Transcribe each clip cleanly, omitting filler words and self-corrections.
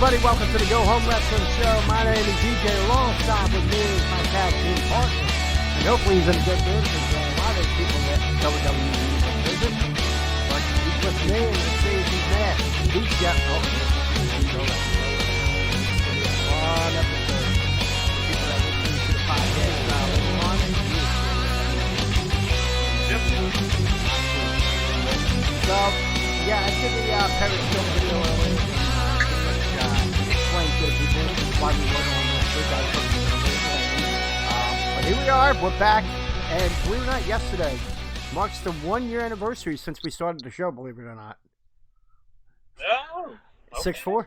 everybody. Welcome to the Go Home Wrestling Show. My name is DJ. Alongside with me is my tag team partner. And hopefully he's in a good mood because a lot of people that WWE don't visit. But he's with me and let's see if he's mad. He's got fun episode. People that listen to the podcast later on. So, yeah, I did the Periscope video earlier. Explain to the people why we wrote on this. But here we are, we're back, and believe it or not, yesterday marks the 1 year anniversary since we started the show, believe it or not. Oh, okay. 6-4?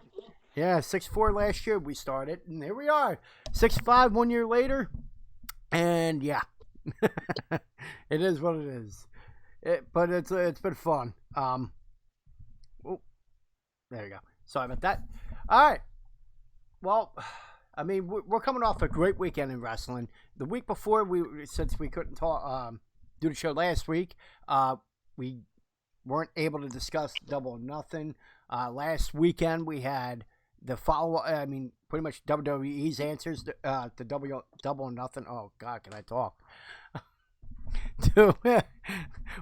Yeah, 6-4 last year we started, and here we are. 6-5 1 year later, and yeah. It is what it is. But it's been fun. Oh, there you go. Sorry about that. All right. Well, I mean, we're coming off a great weekend in wrestling. The week before, since we couldn't do the show last week, we weren't able to discuss Double or Nothing. Last weekend, we had the follow-up. I mean, pretty much WWE's answers to Double or Nothing. Oh God, can I talk?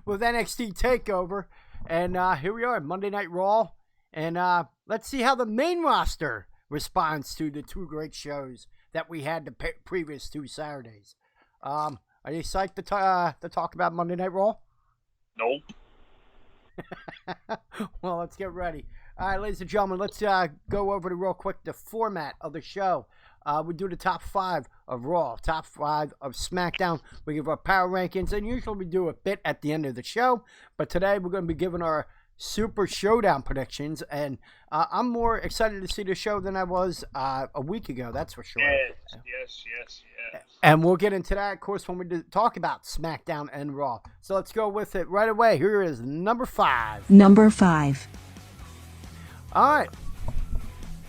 With NXT Takeover, and here we are, Monday Night Raw, and let's see how the main roster responds to the two great shows that we had the previous 2 Saturdays. Are you psyched to talk about Monday Night Raw? Nope. Well, let's get ready. All right, ladies and gentlemen, let's go over real quick the format of the show. We do the top 5 of Raw, top 5 of SmackDown. We give our power rankings, and usually we do a bit at the end of the show. But today we're going to be giving our Super Showdown predictions, and I'm more excited to see the show than I was a week ago, that's for sure. Yes. And we'll get into that, of course, when we talk about SmackDown and Raw. So let's go with it right away. Here is number 5. Number 5. All right.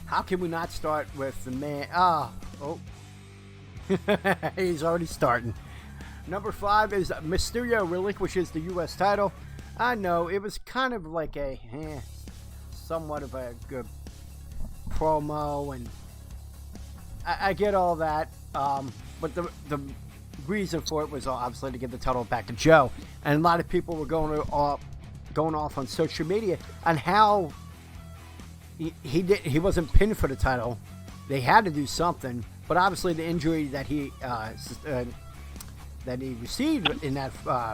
How can we not start with the man? Oh. He's already starting. Number 5 is Mysterio relinquishes the U.S. title. I know, it was kind of like somewhat of a good promo, and I get all that. But the reason for it was obviously to give the title back to Joe. And a lot of people were going off on social media on how he wasn't pinned for the title. They had to do something, but obviously the injury that he received in that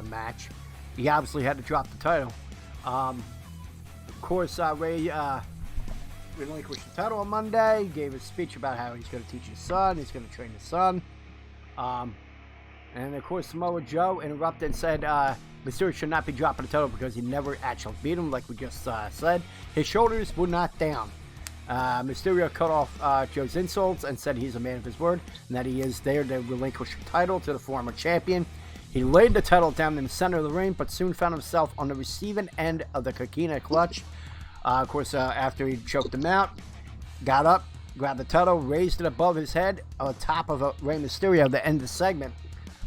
match, he obviously had to drop the title. Of course, Ray relinquished the title on Monday. Gave a speech about how he's going to teach his son. He's going to train his son. And of course, Samoa Joe interrupted and said Mysterio should not be dropping the title because he never actually beat him, like we just said. His shoulders were not down. Mysterio cut off Joe's insults and said he's a man of his word and that he is there to relinquish the title to the former champion. He laid the title down in the center of the ring, but soon found himself on the receiving end of the Coquina clutch. Of course, after he choked him out, got up, grabbed the title, raised it above his head on top of Rey Mysterio at the end of the segment.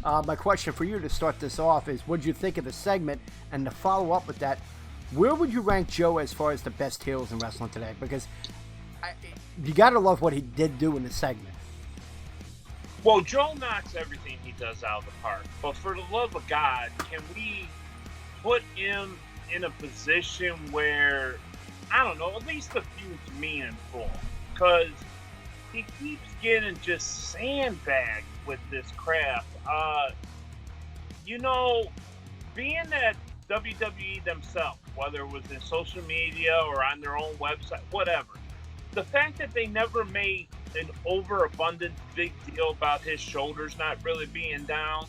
My question for you to start this off is, what did you think of the segment? And to follow up with that, where would you rank Joe as far as the best heels in wrestling today? Because you got to love what he did do in the segment. Well, Joe knocks everything he does out of the park. But for the love of God, can we put him in a position where, I don't know, at least the feud's meaningful? Because he keeps getting just sandbagged with this crap. Being that WWE themselves, whether it was in social media or on their own website, whatever, the fact that they never made an overabundant big deal about his shoulders not really being down,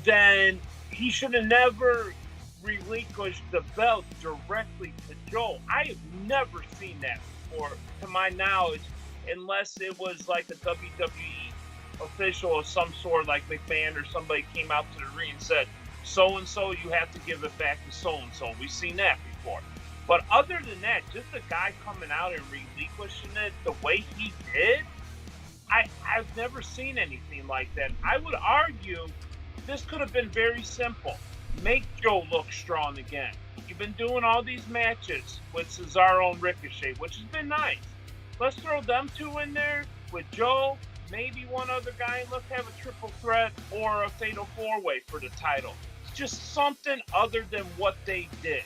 then he should have never relinquished the belt directly to Joe. I have never seen that before, to my knowledge, unless it was like a WWE official of some sort, like McMahon or somebody came out to the ring and said, so-and-so, you have to give it back to so-and-so. We've seen that before. But other than that, just a guy coming out and relinquishing it the way he did, I've never seen anything like that. I would argue this could have been very simple. Make Joe look strong again. You've been doing all these matches with Cesaro and Ricochet, which has been nice. Let's throw them two in there with Joe, maybe one other guy, and let's have a triple threat or a fatal four-way for the title. Just something other than what they did.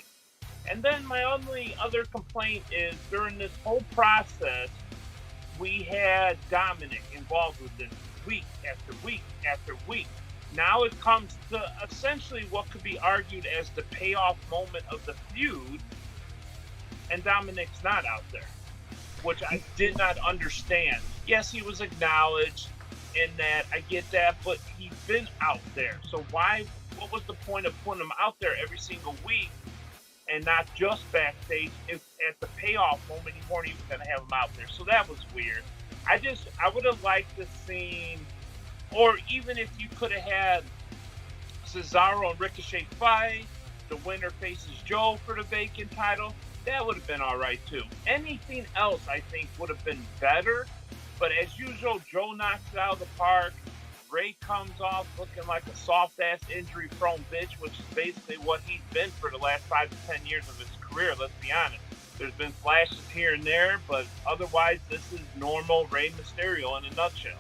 And then my only other complaint is during this whole process, we had Dominic involved with this week after week after week. Now it comes to essentially what could be argued as the payoff moment of the feud, and Dominic's not out there, which I did not understand. Yes, he was acknowledged in that, I get that, but he's been out there. So what was the point of putting him out there every single week and not just backstage if at the payoff moment you weren't even going to have him out there? So that was weird. I would have liked to seen, or even if you could have had Cesaro and Ricochet fight, the winner faces Joe for the vacant title, that would have been all right too. Anything else I think would have been better, but as usual, Joe knocks it out of the park. Ray comes off looking like a soft-ass injury-prone bitch, which is basically what he's been for the last 5 to 10 years of his career, let's be honest. There's been flashes here and there, but otherwise this is normal Rey Mysterio in a nutshell.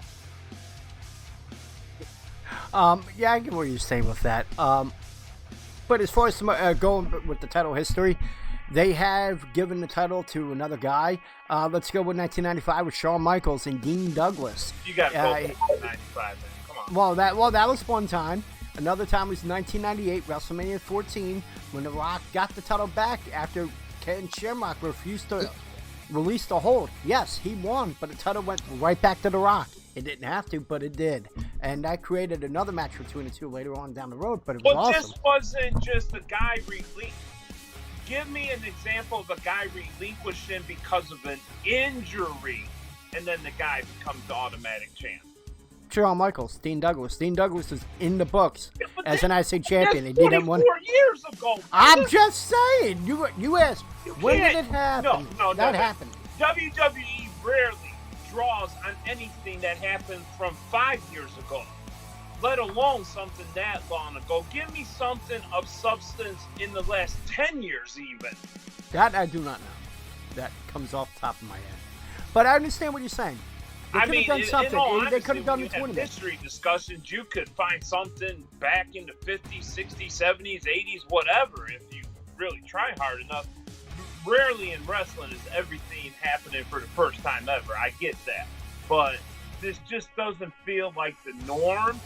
Yeah, I get what you're saying with that. But as far as going with the title history, they have given the title to another guy. Let's go with 1995 with Shawn Michaels and Dean Douglas. You got both 95 then. Come on. Well, that was one time. Another time was 1998, WrestleMania 14, when The Rock got the title back after Ken Shamrock refused to release the hold. Yes, he won, but the title went right back to The Rock. It didn't have to, but it did. And that created another match between the two later on down the road, but it was awesome. This wasn't just a guy relinquished. Give me an example of a guy relinquished him because of an injury, and then the guy becomes the automatic champ. Shawn Michaels, Dean Douglas. Dean Douglas is in the books as an IC champion. That's He did 24 one. years ago. I'm just saying. You asked, when did it happen? No, that happened. WWE rarely draws on anything that happened from 5 years ago, let alone something that long ago. Give me something of substance in the last 10 years even. That I do not know. That comes off the top of my head. But I understand what you're saying. They could have done something. They could have done the tournament. History discussions, you could find something back in the 50s, 60s, 70s, 80s, whatever, if you really try hard enough. Rarely in wrestling is everything happening for the first time ever. I get that. But this just doesn't feel like the norm.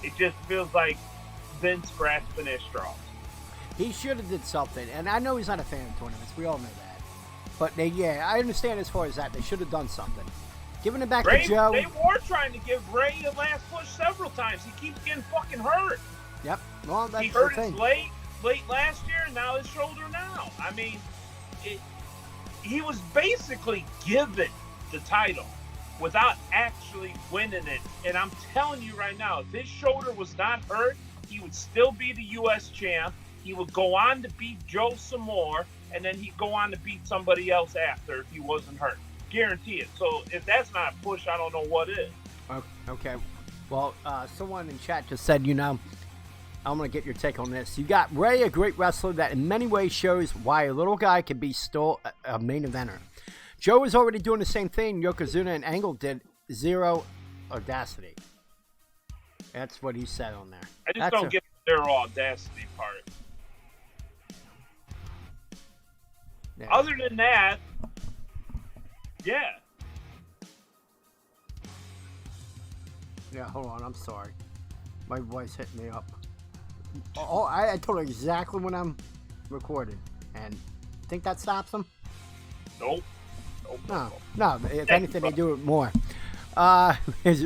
It just feels like Vince grasping at straws. He should have did something. And I know he's not a fan of tournaments. We all know that. But, I understand as far as that. They should have done something. Giving it back to Joe. They were trying to give Ray a last push several times. He keeps getting fucking hurt. Yep. Well, that's he hurt the thing. his late last year, and now his shoulder now. I mean, he was basically given the title without actually winning it. And I'm telling you right now, if his shoulder was not hurt, he would still be the U.S. champ. He would go on to beat Joe some more, and then he'd go on to beat somebody else after if he wasn't hurt. Guarantee it. So if that's not a push, I don't know what is. Okay. Well, someone in chat just said, I'm going to get your take on this. You got Ray, a great wrestler that in many ways shows why a little guy can be still a main eventer. Joe is already doing the same thing Yokozuna and Angle did. Zero audacity. That's what he said on there. I just don't get their audacity part. Yeah. Other than that, yeah. Yeah, hold on. I'm sorry. My voice hit me up. Oh, I told her exactly when I'm recording. And think that stops them? Nope. No. If anything, they do it more.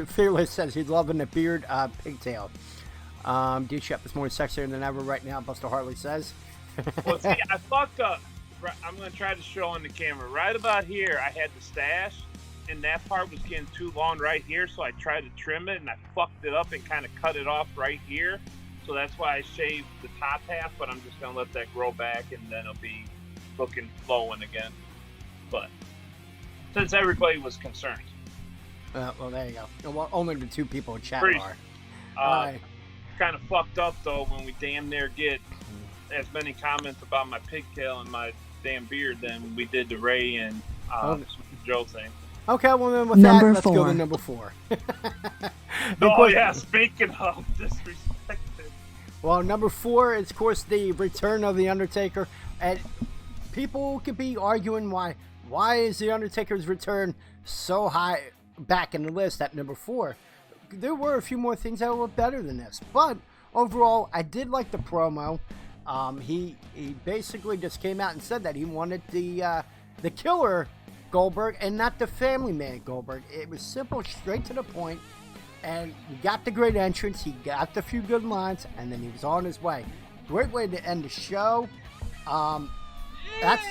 Fearless says he's loving the beard pigtail. D-Shep is more sexier than ever right now, Buster Hartley says. Well, see, I fucked up. I'm going to try to show on the camera. Right about here, I had the stash, and that part was getting too long right here, so I tried to trim it, and I fucked it up and kind of cut it off right here. So that's why I shaved the top half, but I'm just going to let that grow back, and then it'll be looking flowing again. But since everybody was concerned. Well, there you go. Well, only the two people in chat are. Kind of fucked up, though, when we damn near get as many comments about my pigtail and my damn beard than we did to Ray and Joe saying. Okay, well then with Number that, let's go to four. number 4. Oh yeah, speaking of disrespected. Well, number 4 is, of course, the return of The Undertaker. And people could be arguing why is The Undertaker's return so high back in the list at number 4. There were a few more things that were better than this. But overall, I did like the promo. He basically just came out and said that he wanted the killer Goldberg and not the family man Goldberg. It was simple, straight to the point. And he got the great entrance, he got the few good lines, and then he was on his way. Great way to end the show. That's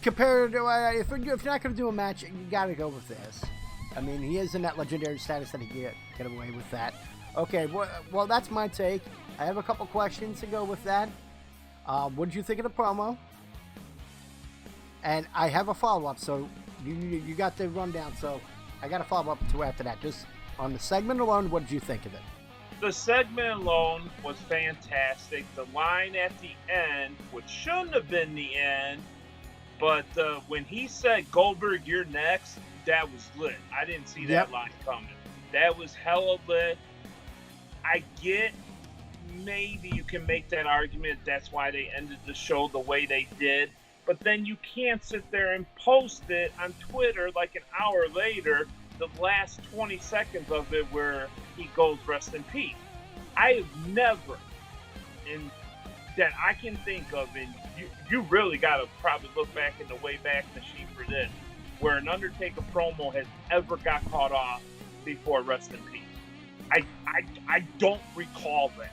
compared to if you're not going to do a match, you got to go with this. I mean, he is in that legendary status that he can get away with that. Okay, well, that's my take. I have a couple questions to go with that. What did you think of the promo? And I have a follow-up, so you got the rundown, so I got to follow up to after that. Just on the segment alone, what did you think of it? The segment alone was fantastic. The line at the end, which shouldn't have been the end, but when he said, Goldberg, you're next, that was lit. I didn't see that line coming. That was hella lit. I get maybe you can make that argument. That's why they ended the show the way they did. But then you can't sit there and post it on Twitter like an hour later, the last 20 seconds of it where he goes rest in peace. I have never, and that I can think of, and you really got to probably look back in the way back machine for this, where an Undertaker promo has ever got caught off before rest in peace. I don't recall that.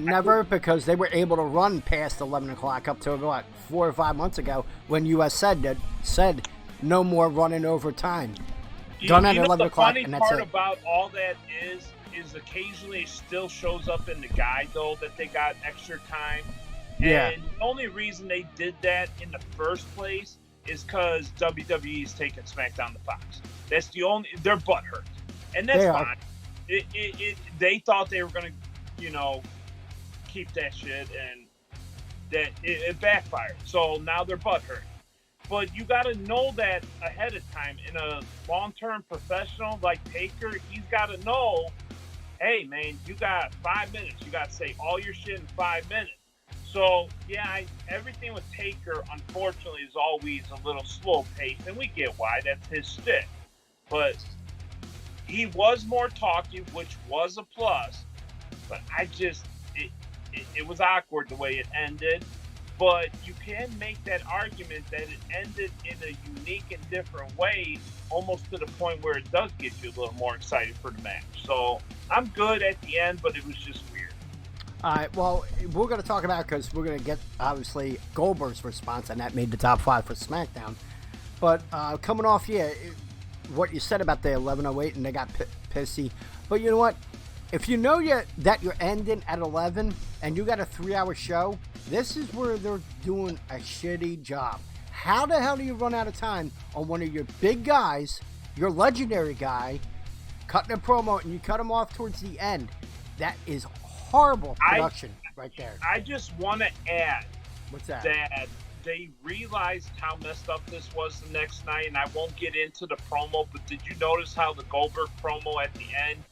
Never, because they were able to run past 11 o'clock up to about 4 or 5 months ago when US said no more running over time. Done at 11 o'clock, and that's it. The funny part about all that is occasionally it still shows up in the guide, though, that they got extra time. Yeah. And the only reason they did that in the first place is because WWE is taking SmackDown to Fox. That's the only... Their butt hurt. And that's fine. They thought they were going to, keep that shit, and that it backfired. So now they're butt hurt. But you got to know that ahead of time. In a long-term professional like Taker, he's got to know, hey, man, you got 5 minutes. You got to say all your shit in 5 minutes. So, yeah, everything with Taker, unfortunately, is always a little slow-paced, and we get why. That's his shtick. But he was more talkative, which was a plus. But it was awkward the way it ended. But you can make that argument that it ended in a unique and different way, almost to the point where it does get you a little more excited for the match. So I'm good at the end, but it was just weird. All right, well, we're going to talk about, because we're going to get, obviously, Goldberg's response, and that made the top 5 for SmackDown. But coming off, what you said about the 11:08, and they got pissy. But you know what? If you know that you're ending at 11 and you got a 3-hour show, this is where they're doing a shitty job. How the hell do you run out of time on one of your big guys, your legendary guy, cutting a promo, and you cut him off towards the end? That is horrible production right there. I just want to add What's that? That they realized how messed up this was the next night, and I won't get into the promo, but did you notice how the Goldberg promo at the end,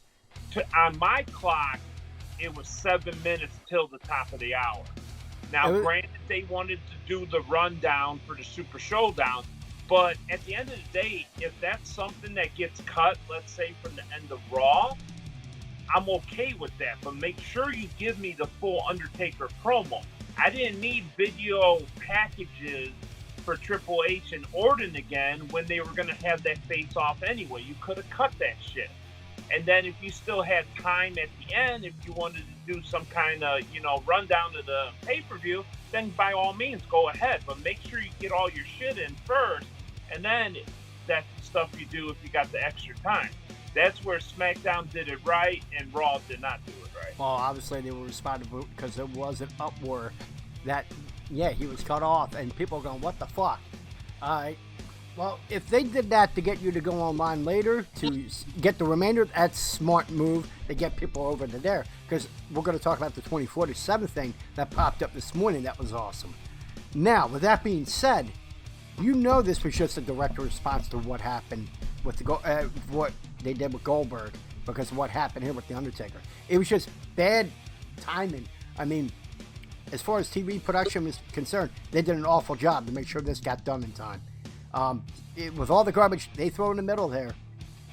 on my clock, it was 7 minutes till the top of the hour. Now, granted, they wanted to do the rundown for the Super Showdown, but at the end of the day, if that's something that gets cut, let's say from the end of Raw, I'm okay with that. But make sure you give me the full Undertaker promo. I didn't need video packages for Triple H and Orton again when they were going to have that face-off anyway. You could have cut that shit. And then if you still had time at the end, if you wanted to do some kind of, rundown of the pay-per-view, then by all means, go ahead. But make sure you get all your shit in first, and then that's the stuff you do if you got the extra time. That's where SmackDown did it right, and Raw did not do it right. Well, obviously they were responsible because there was an uproar that, he was cut off, and people were going, what the fuck? Well, if they did that to get you to go online later to get the remainder, that's a smart move to get people over to there. Because we're going to talk about the 24/7 thing that popped up this morning. That was awesome. Now, with that being said, you know this was just a direct response to what happened with what they did with Goldberg because of what happened here with The Undertaker. It was just bad timing. I mean, as far as TV production was concerned, they did an awful job to make sure this got done in time. With all the garbage they throw in the middle there,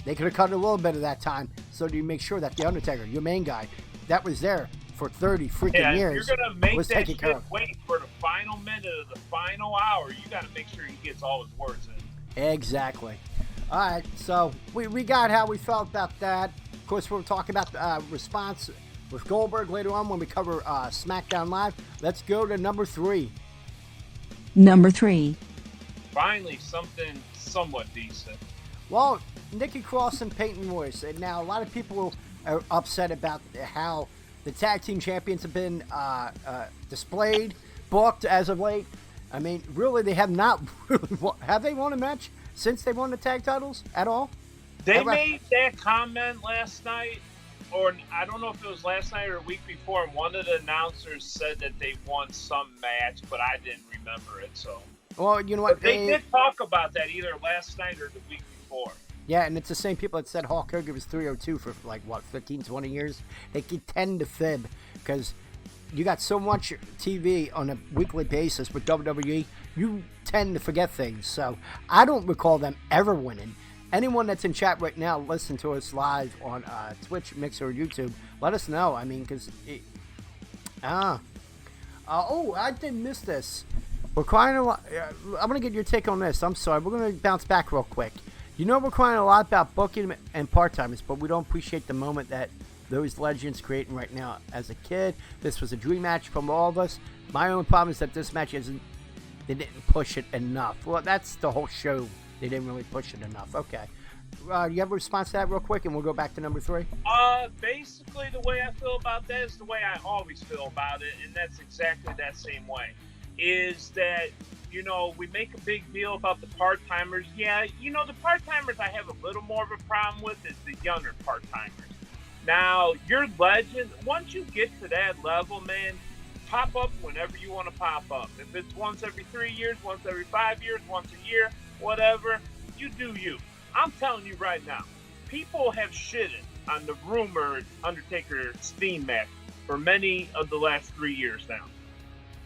they could have cut a little bit of that time so you make sure that The Undertaker, your main guy, that was there for 30 freaking years, you're gonna make was that taken care shit of. wait for the final minute of the final hour. You got to make sure he gets all his words in. Exactly. All right, so we got how we felt about that. Of course, we'll talk about the response with Goldberg later on when we cover SmackDown Live. Let's go to number 3. Number 3. Finally, something somewhat decent. Well, Nikki Cross and Peyton Royce. And now a lot of people are upset about how the tag team champions have been displayed, booked as of late. I mean, really, they have not really have they won a match since they won the tag titles at all? They made that comment last night, or I don't know if it was last night or a week before, and one of the announcers said that they won some match, but I didn't remember it. So, well, you know what? But they did talk about that either last night or the week before. Yeah, and it's the same people that said Hulk Hogan was 302 for 15, 20 years. They tend to fib because you got so much TV on a weekly basis with WWE, you tend to forget things. So I don't recall them ever winning. Anyone that's in chat right now, listen to us live on Twitch, Mixer, or YouTube. Let us know. I mean, because I did miss this. We're crying a lot. I'm gonna get your take on this. I'm sorry. We're gonna bounce back real quick. You know, we're crying a lot about booking and part-timers, but we don't appreciate the moment that those legends creating right now. As a kid, this was a dream match from all of us. My only problem is that this match they didn't push it enough. Well, that's the whole show. They didn't really push it enough. Okay. You have a response to that real quick, and we'll go back to number 3? Basically, the way I feel about that is the way I always feel about it, and that's exactly that same way. Is that, you know, we make a big deal about the part-timers. Yeah, you know, the part-timers I have a little more of a problem with is the younger part-timers. Now, your legend, once you get to that level, man, pop up whenever you want to pop up. If it's once every 3 years, once every 5 years, once a year, whatever, you do you. I'm telling you right now, people have shitted on the rumored Undertaker-Steen match for many of the last 3 years now.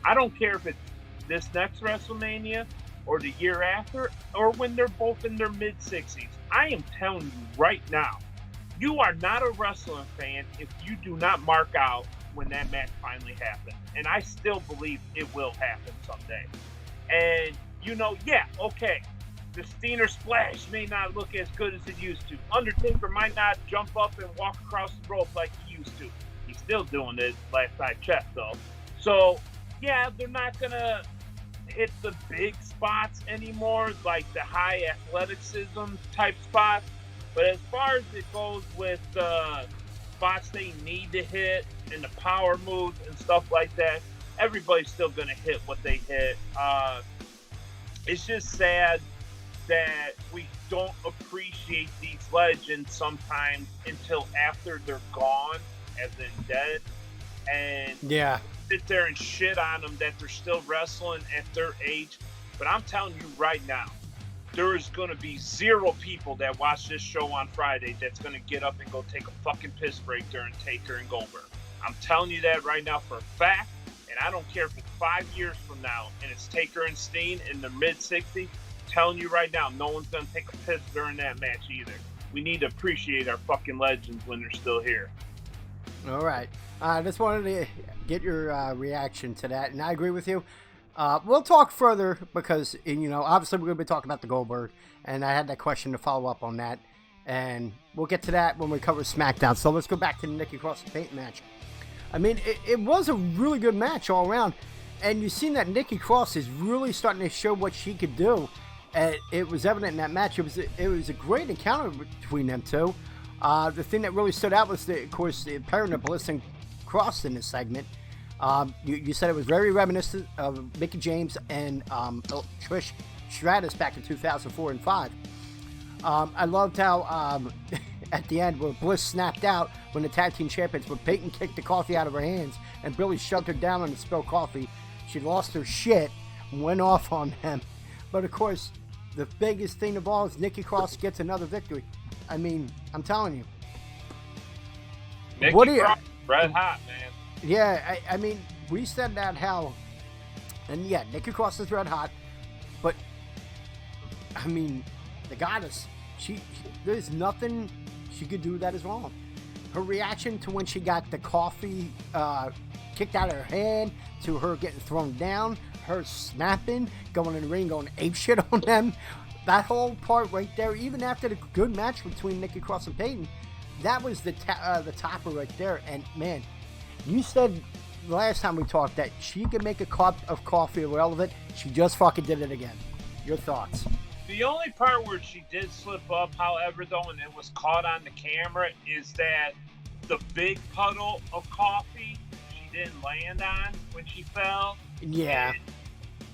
I don't care if it's this next WrestleMania or the year after or when they're both in their mid-60s. I am telling you right now, you are not a wrestling fan if you do not mark out when that match finally happens. And I still believe it will happen someday. And, you know, yeah, okay, the Steiner Splash may not look as good as it used to. Undertaker might not jump up and walk across the rope like he used to. He's still doing it, last I checked, though. So, yeah, they're not going to hit the big spots anymore, like the high athleticism type spots. But as far as it goes with spots they need to hit and the power moves and stuff like that, everybody's still going to hit what they hit. It's just sad that we don't appreciate these legends sometimes until after they're gone, as in dead. And yeah, sit there and shit on them that they're still wrestling at their age. But I'm telling you right now, there is going to be 0 people that watch this show on Friday that's going to get up and go take a fucking piss break during Taker and Goldberg. I'm telling you that right now for a fact, and I don't care if it's 5 years from now and it's Taker and Steen in their mid-60s. Telling you right now, no one's going to take a piss during that match either. We need to appreciate our fucking legends when they're still here. All right. I just wanted to get your reaction to that, and I agree with you. We'll talk further because, you know, obviously we're going to be talking about the Goldberg, and I had that question to follow up on that, and we'll get to that when we cover SmackDown. So let's go back to the Nikki Cross and Peyton match. I mean, it was a really good match all around, and you've seen that Nikki Cross is really starting to show what she could do. And it was evident in that match. It was a great encounter between them two. The thing that really stood out was, of course, the pairing of Bliss and Cross in this segment. You said it was very reminiscent of Mickie James and Trish Stratus back in 2004 and 5. I loved how at the end where Bliss snapped out when the tag team champions, when Peyton kicked the coffee out of her hands and Billy shoved her down on the spilled coffee. She lost her shit and went off on them. But of course, the biggest thing of all is Nikki Cross gets another victory. I mean, I'm telling you. Nikki What do you? Cross, red hot, man. Yeah, I mean, we said that how, and yeah, Nikki Cross is red hot, but I mean, the goddess, there's nothing she could do that is wrong. Her reaction to when she got the coffee kicked out of her hand, to her getting thrown down, her snapping, going in the ring, going apeshit on them, that whole part right there, even after the good match between Nikki Cross and Peyton, that was the topper right there. And man, you said last time we talked that she could make a cup of coffee irrelevant. She just fucking did it again. Your thoughts? The only part where she did slip up, however, though, and it was caught on the camera, is that the big puddle of coffee she didn't land on when she fell. Yeah. And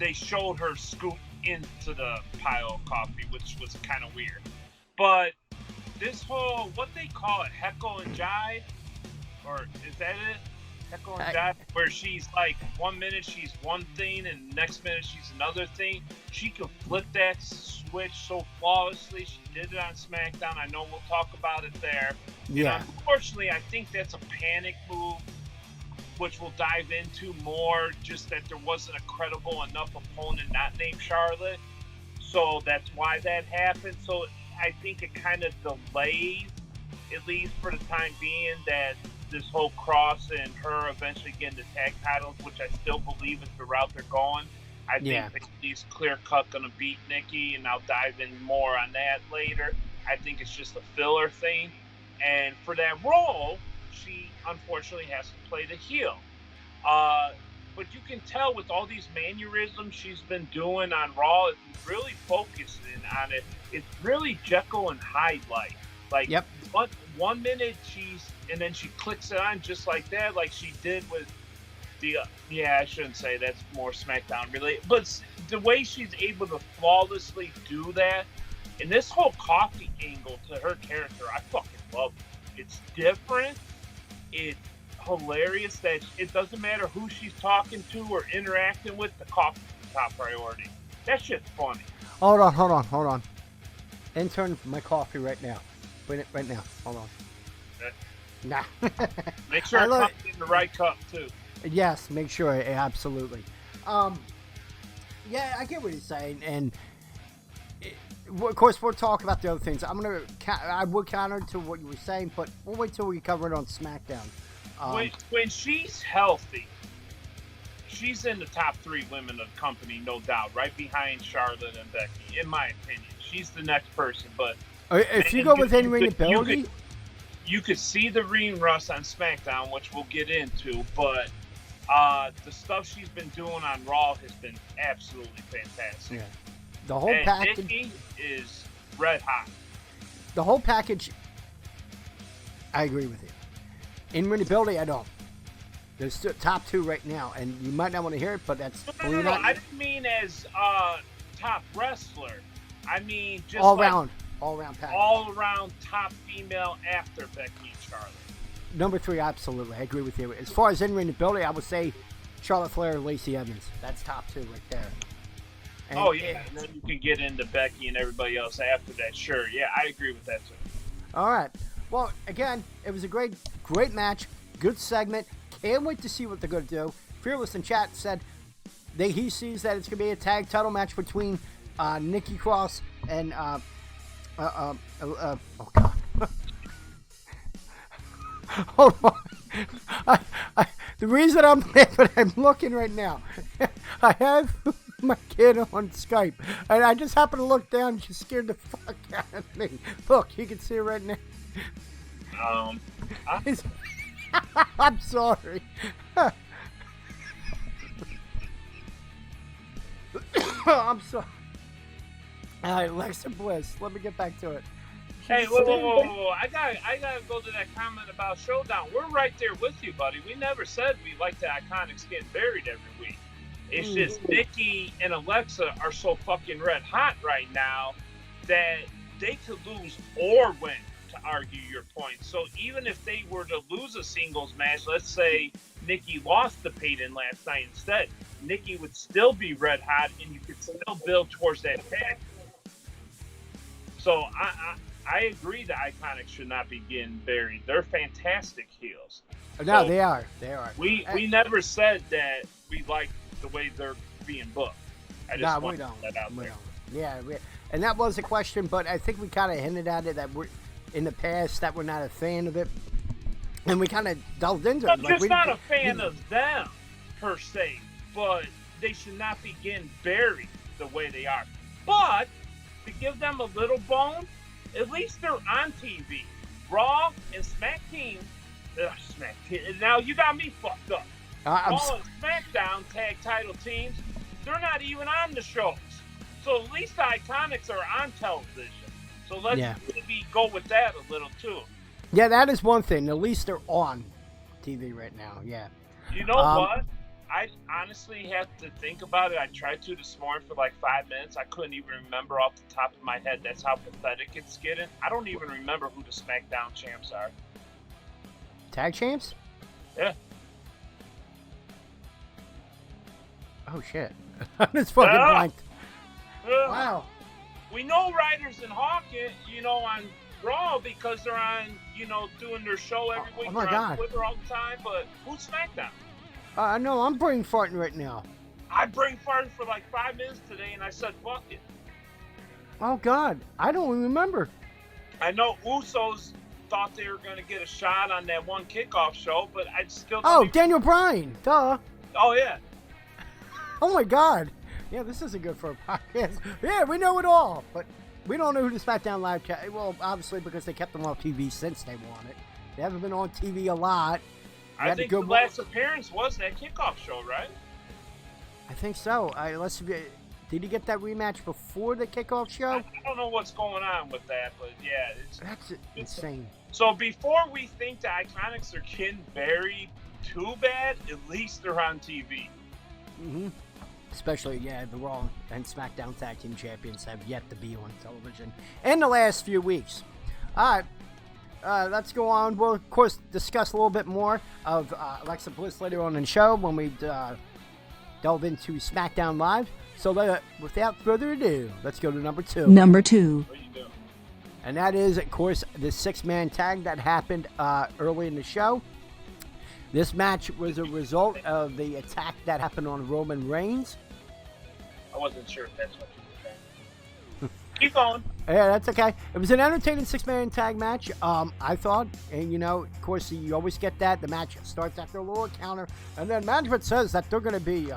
they showed her scoop into the pile of coffee, which was kind of weird. But this whole, what they call it, heckle and jive? Or is that it? Heckle and jive? Where she's like, 1 minute she's one thing and the next minute she's another thing. She can flip that switch so flawlessly. She did it on SmackDown. I know we'll talk about it there. Yeah. And unfortunately, I think that's a panic move, which we'll dive into more, just that there wasn't a credible enough opponent not named Charlotte. So that's why that happened. So I think it kind of delays, at least for the time being, that this whole Cross and her eventually getting the tag titles, which I still believe is the route they're going. I think he's clear-cut going to beat Nikki, and I'll dive in more on that later. I think it's just a filler thing. And for that role, she unfortunately has to play the heel. But you can tell with all these mannerisms she's been doing on Raw, if you really focus in on it, it's really Jekyll and Hyde like. Like, yep. one minute and then she clicks it on just like that, like she did with the, I shouldn't say that's more SmackDown related, but the way she's able to flawlessly do that, and this whole coffee angle to her character, I fucking love it. It's different. It's hilarious that it doesn't matter who she's talking to or interacting with, the coffee's the top priority. That shit's funny. Hold on. Intern my coffee right now. Bring it right now. Hold on. Nah. Make sure it comes in the right cup, too. Yes, make sure. Absolutely. Yeah, I get what you're saying. And, of course, we'll talk about the other things. I would counter to what you were saying, but we'll wait till we cover it on SmackDown. When she's healthy, she's in the top 3 women of the company, no doubt, right behind Charlotte and Becky, in my opinion. She's the next person, but if you go with in-ring ability, you could see the ring rust on SmackDown, which we'll get into, but the stuff she's been doing on Raw has been absolutely fantastic. Yeah. The whole package. Nikki is red hot. The whole package, I agree with you. In-ring ability, I don't. There's top 2 right now, and you might not want to hear it, but that's... No. I didn't mean as top wrestler. I mean just all around package. All around top female after Becky and Charlotte. Number 3, absolutely. I agree with you. As far as in-ring ability, I would say Charlotte Flair and Lacey Evans. That's top 2 right there. And, and then you can get into Becky and everybody else after that. Sure, yeah, I agree with that too. All right. Well, again, it was a great match. Good segment. Can't wait to see what they're going to do. Fearless in chat said he sees that it's going to be a tag title match between Nikki Cross and oh God. Hold on. The reason I'm looking right now, I have my kid on Skype, and I just happened to look down, and she scared the fuck out of me. Look, you can see her right now. I'm sorry. I'm sorry. All right, Alexa Bliss. Let me get back to it. Hey, whoa. I gotta go to that comment about Showdown. We're right there with you, buddy. We never said we like the Iconics getting buried every week. It's just Nikki and Alexa are so fucking red hot right now that they could lose or win, to argue your point. So even if they were to lose a singles match, let's say Nikki lost to Peyton last night instead, Nikki would still be red hot, and you could still build towards that tag. So I agree that Iconics should not be getting buried. They're fantastic heels. No, So they are. They are. We never said that we like the way they're being booked. I just No, want we don't. that out We there. don't. Yeah, and that was a question, but I think we kind of hinted at it that we're in the past that we're not a fan of it, and we kind of delved into I'm it. just not a fan of them per se, but they should not be getting buried the way they are. But to give them a little bone, at least they're on TV. Raw and Smack Team. Smack Team. Now you got me fucked up. Raw and SmackDown tag title teams, they're not even on the shows. So at least the Iconics are on television. So let's maybe go with that a little too. Yeah, that is one thing. At least they're on TV right now. Yeah. You know what? I honestly have to think about it. I tried to this morning for like 5 minutes. I couldn't even remember off the top of my head. That's how pathetic it's getting. I don't even remember who the SmackDown champs are. Tag champs? Yeah. Oh shit! I just fucking blanked. Wow. We know Riders and Hawkins, on Raw because they're on, doing their show every week. Oh my they're God. on Twitter all the time. But who's SmackDown? No, I'm brain farting right now. I brain farted for like 5 minutes today, and I said, "Fuck it." Oh God, I don't even remember. I know Usos thought they were going to get a shot on that one kickoff show, but I still. Daniel Bryan, duh. Oh yeah. Oh my God. Yeah, this isn't good for a podcast. Yeah, we know it all, but we don't know who the SmackDown Live chat. Well, obviously because they kept them on TV since they won it. They haven't been on TV a lot. I think the last appearance was that kickoff show, right? I think so. Did he get that rematch before the kickoff show? I don't know what's going on with that, but yeah, That's insane. So before we think the Iconics are getting buried too bad, at least they're on TV. Mm-hmm. Especially, the Raw and SmackDown Tag Team Champions have yet to be on television in the last few weeks. All right, let's go on. We'll, of course, discuss a little bit more of Alexa Bliss later on in the show when we delve into SmackDown Live. So without further ado, let's go to number 2. Number 2. What are you doing? And that is, of course, the 6-man tag that happened early in the show. This match was a result of the attack that happened on Roman Reigns. I wasn't sure if that's what you were saying. Keep going. Yeah, that's okay. It was an entertaining 6-man tag match, I thought. And, of course, you always get that. The match starts after a little counter. And then management says that they're going to be,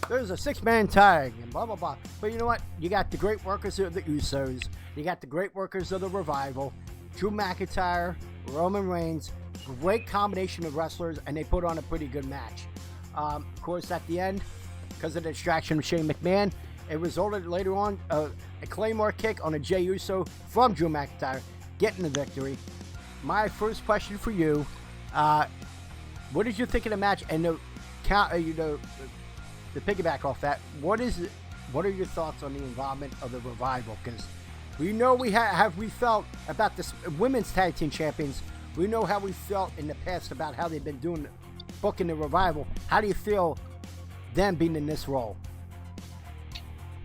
there's a 6-man tag and blah, blah, blah. But you know what? You got the great workers of the Usos. You got the great workers of the Revival. Drew McIntyre, Roman Reigns. Great combination of wrestlers, and they put on a pretty good match. Of course, at the end, because of the distraction of Shane McMahon, it resulted later on a Claymore kick on a Jey Uso from Drew McIntyre, getting the victory. My first question for you, what did you think of the match? And to piggyback off that, what are your thoughts on the involvement of the Revival? Because we know we felt about this women's tag team champions. We know how we felt in the past about how they've been booking the Revival. How do you feel them being in this role?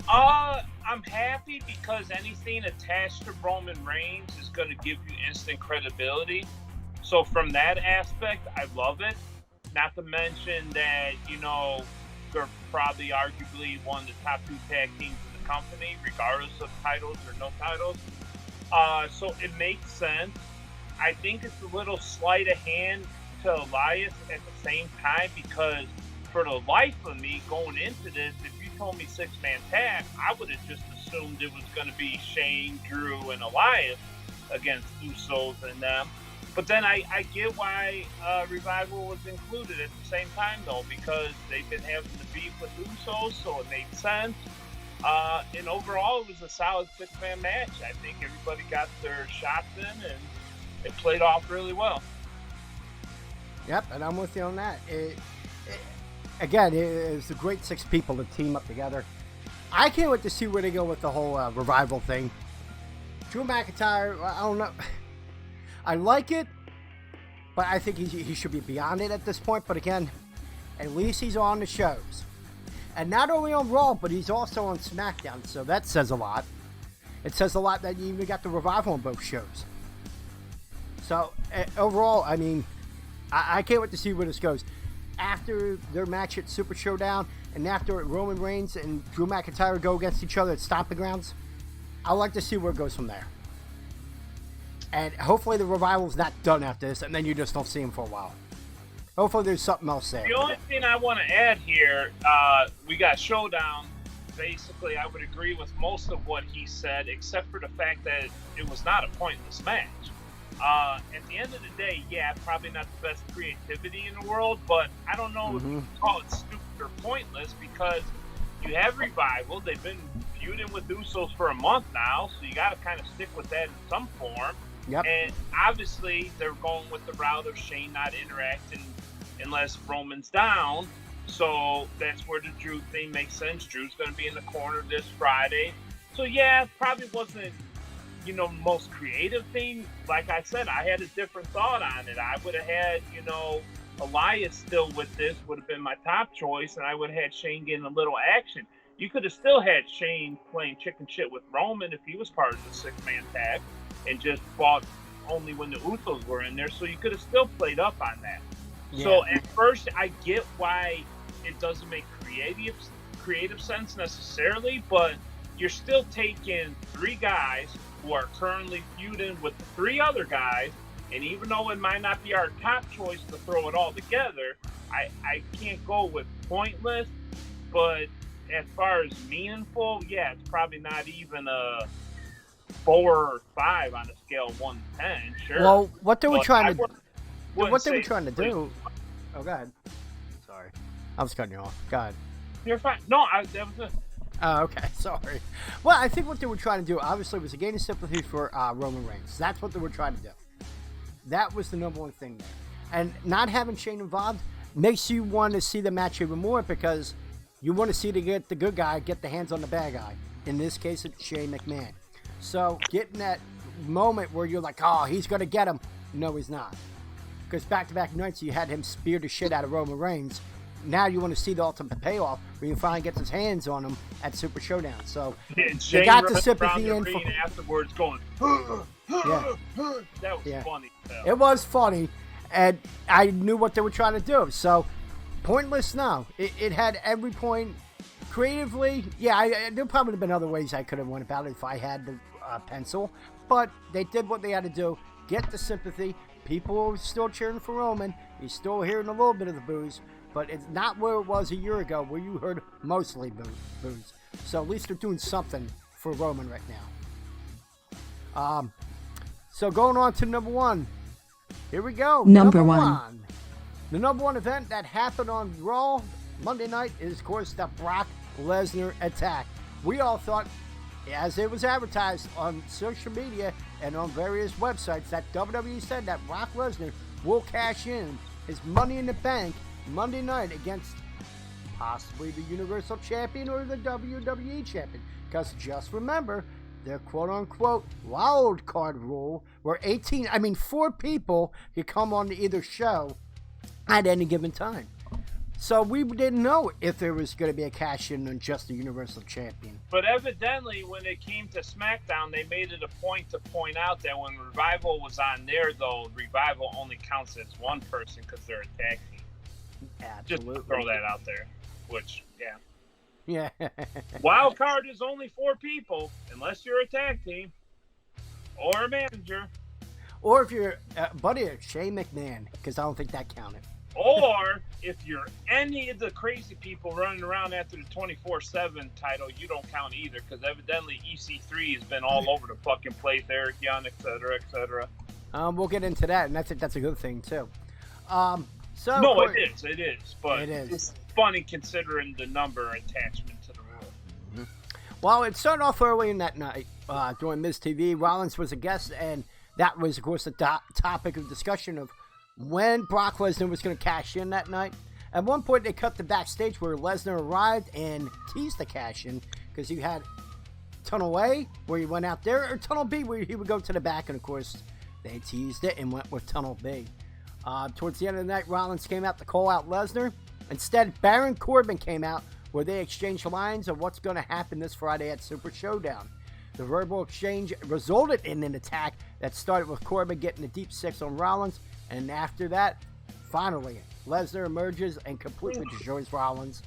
I'm happy because anything attached to Roman Reigns is going to give you instant credibility. So from that aspect, I love it. Not to mention that, they're probably arguably one of the top 2 tag teams in the company, regardless of titles or no titles. So it makes sense. I think it's a little sleight of hand to Elias at the same time because for the life of me going into this, if you told me 6-man tag, I would have just assumed it was going to be Shane, Drew, and Elias against Usos and them. But then I get why Revival was included at the same time, though, because they've been having the beef with Usos, so it made sense. And overall, it was a solid 6-man match. I think everybody got their shots in, and it played off really well. Yep, and I'm with you on that. Again, it's a great 6 people to team up together. I can't wait to see where they go with the whole Revival thing. Drew McIntyre, I don't know. I like it, but I think he should be beyond it at this point. But again, at least he's on the shows. And not only on Raw, but he's also on SmackDown, so that says a lot. It says a lot that you even got the Revival on both shows. So, overall, I mean, I can't wait to see where this goes. After their match at Super Showdown, and after Roman Reigns and Drew McIntyre go against each other at Stomping Grounds, I'd like to see where it goes from there. And hopefully the Revival's not done after this, and then you just don't see him for a while. Hopefully there's something else there. The only thing I want to add here, we got Showdown. Basically, I would agree with most of what he said, except for the fact that it was not a pointless match. At the end of the day, yeah, probably not the best creativity in the world, but I don't know if you call it stupid or pointless, because you have Revival. They've been feuding with Usos for a month now, so you got to kind of stick with that in some form. Yep. And obviously, they're going with the route of Shane not interacting unless Roman's down. So that's where the Drew thing makes sense. Drew's going to be in the corner this Friday. So yeah, probably wasn't, most creative thing. Like I said, I had a different thought on it. I would have had, Elias still with this would have been my top choice, and I would have had Shane getting a little action. You could have still had Shane playing chicken shit with Roman if he was part of the six-man tag and just fought only when the Usos were in there. So you could have still played up on that. Yeah. So at first, I get why it doesn't make creative sense necessarily, but you're still taking three guys who are currently feuding with the three other guys, and even though it might not be our top choice to throw it all together, I can't go with pointless, but as far as meaningful, yeah, it's probably not even a 4 or 5 on a scale of 1 to 10, sure. Well, what they were trying to do... Oh, go ahead. Sorry. I was cutting you off. Go ahead. You're fine. No, that was it. Oh, okay. Sorry. Well, I think what they were trying to do, obviously, was to gain sympathy for Roman Reigns. That's what they were trying to do. That was the number one thing there. And not having Shane involved makes you want to see the match even more, because you want to see the good guy get the hands on the bad guy. In this case, it's Shane McMahon. So getting that moment where you're like, oh, he's going to get him. No, he's not. Because back-to-back nights, you had him spear the shit out of Roman Reigns. Now you want to see the ultimate payoff where you finally get his hands on him at Super Showdown. So they got the sympathy in for afterwards going. Yeah. That was funny. It was funny, and I knew what they were trying to do. So pointless, no. It had every point. Creatively, yeah, there probably have been other ways I could have went about it if I had the pencil, but they did what they had to do. Get the sympathy. People are still cheering for Roman. You're still hearing a little bit of the boos, but it's not where it was a year ago where you heard mostly boos. So at least they're doing something for Roman right now. So going on to number 1. Here we go. Number one. The number 1 event that happened on Raw Monday night is, of course, the Brock Lesnar attack. We all thought, as it was advertised on social media and on various websites, that WWE said that Brock Lesnar will cash in his Money in the Bank Monday night against possibly the Universal Champion or the WWE Champion. Because just remember, the quote-unquote wild card rule, where 4 people could come on to either show at any given time. So we didn't know if there was going to be a cash-in on just the Universal Champion. But evidently, when it came to SmackDown, they made it a point to point out that when Revival was on there, though, Revival only counts as one person because they're a tag team. Absolutely. Just throw that out there, which, yeah. Wild card is only 4 people, unless you're a tag team or a manager. Or if you're buddy of Shane McMahon, because I don't think that counted. Or if you're any of the crazy people running around after the 24/7 title, you don't count either, because evidently EC3 has been all over the fucking place, Eric Young, etc., etc. We'll get into that, and I think that's a good thing too. It is, but it is. It's funny considering the number attachment to the rule. Mm-hmm. Well, it started off early in that night during Miz TV. Rollins was a guest, and that was, of course, the topic of discussion of when Brock Lesnar was going to cash in that night. At one point, they cut the backstage where Lesnar arrived and teased the cash in, because you had Tunnel A, where he went out there, or Tunnel B, where he would go to the back, and of course, they teased it and went with Tunnel B. Towards the end of the night, Rollins came out to call out Lesnar. Instead, Baron Corbin came out where they exchanged lines of what's going to happen this Friday at Super Showdown. The verbal exchange resulted in an attack that started with Corbin getting a deep six on Rollins, and after that, finally, Lesnar emerges and completely destroys Rollins.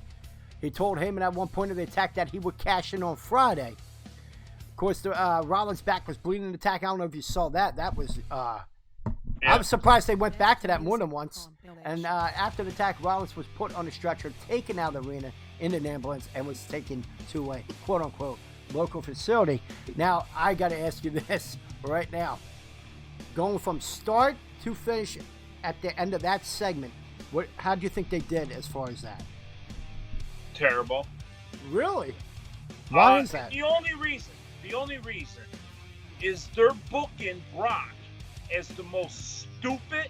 He told Heyman at one point of the attack that he would cash in on Friday. Of course, Rollins' back was bleeding in the attack. I don't know if you saw that. That was... I was surprised they went back to that more than once. And after the attack, Rollins was put on a stretcher, taken out of the arena in an ambulance, and was taken to a quote-unquote local facility. Now, I got to ask you this right now. Going from start to finish at the end of that segment, how do you think they did as far as that? Terrible. Really? Why is that? The only reason is they're booking Brock as the most stupid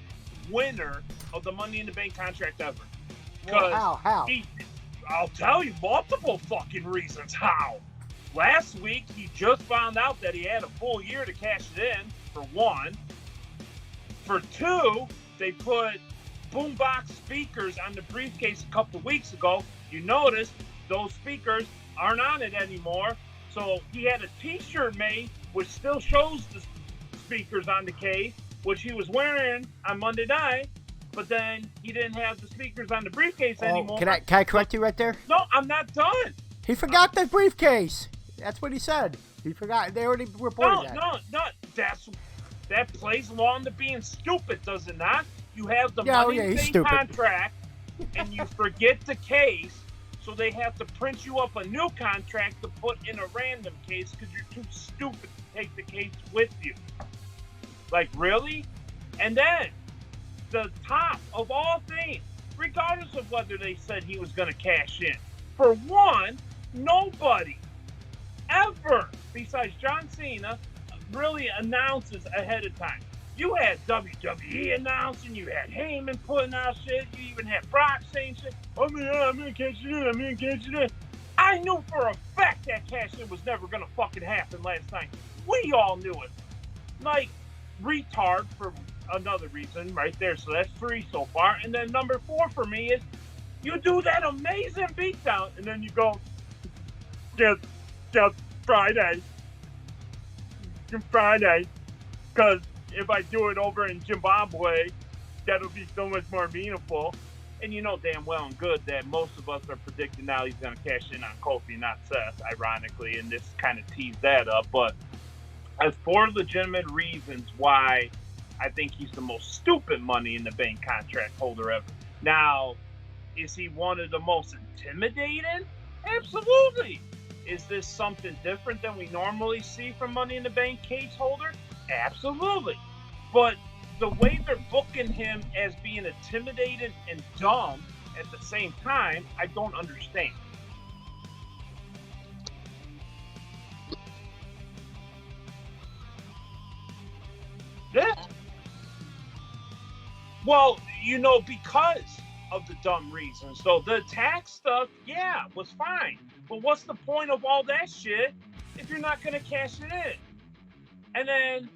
winner of the Money in the Bank contract ever. Well, how? I'll tell you multiple fucking reasons how. Last week, he just found out that he had a full year to cash it in, for one. For two, they put boombox speakers on the briefcase a couple weeks ago. You notice those speakers aren't on it anymore. So he had a t-shirt made which still shows the speakers on the case, which he was wearing on Monday night, but then he didn't have the speakers on the briefcase anymore. Can I correct you right there? No, I'm not done. He forgot the briefcase. That's what he said. He forgot. They already reported that. No. That plays along to being stupid, does it not? You have the Money in the Bank contract, and you forget the case, so they have to print you up a new contract to put in a random case because you're too stupid to take the case with you. Like, really? And then, the top of all things, regardless of whether they said he was going to cash in, for one, nobody ever, besides John Cena, really announces ahead of time. You had WWE announcing, you had Heyman putting out shit, you even had Brock saying shit. I'm gonna cash it in. I knew for a fact that cash in was never gonna fucking happen last night. We all knew it. Like, retard for another reason right there. So that's 3 so far. And then number 4 for me is you do that amazing beatdown and then you go, get Friday. Because if I do it over in Zimbabwe, that'll be so much more meaningful. And you know damn well and good that most of us are predicting now he's going to cash in on Kofi, not Seth, ironically, and this kind of teased that up. But as 4 legitimate reasons why I think he's the most stupid Money in the Bank contract holder ever. Now, is he one of the most intimidating? Absolutely. Is this something different than we normally see from Money in the Bank case holder? Absolutely. But the way they're booking him as being intimidating and dumb at the same time, I don't understand. Yeah. Well, you know, because of the dumb reasons. So the tax stuff, yeah, was fine. But what's the point of all that shit if you're not going to cash it in? And then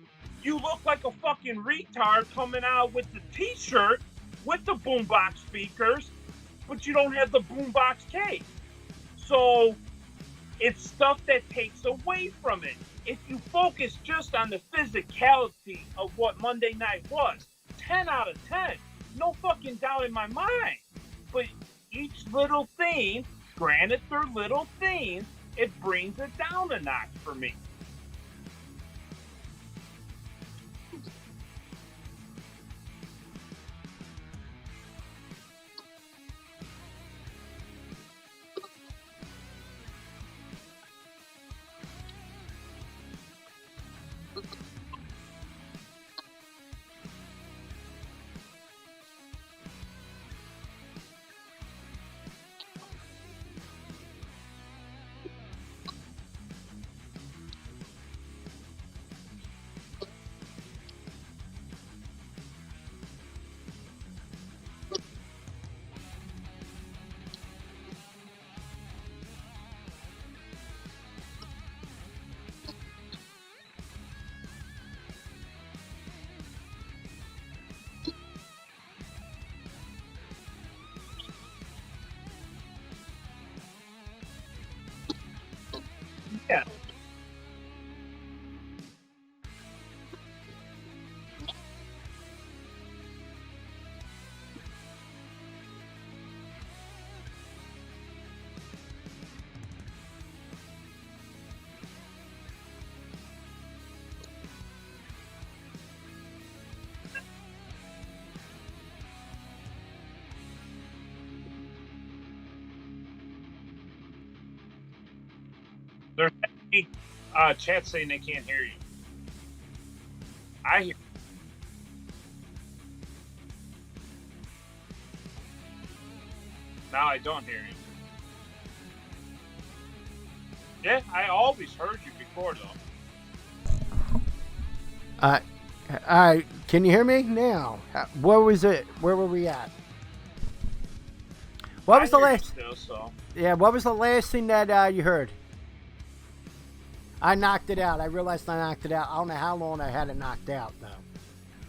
you look like a fucking retard coming out with the t-shirt with the boombox speakers, but you don't have the boombox case. So it's stuff that takes away from it. If you focus just on the physicality of what Monday night was, 10 out of 10, no fucking doubt in my mind. But each little thing, granted they're little things, it brings it down a notch for me. Chat saying they can't hear you. I hear. Now I don't hear you. Yeah, I always heard you before, though. All right, can you hear me now? Where was it? Where were we at? What was the last? Still, so. Yeah, what was the last thing that you heard? I knocked it out. I realized I knocked it out. I don't know how long I had it knocked out, though.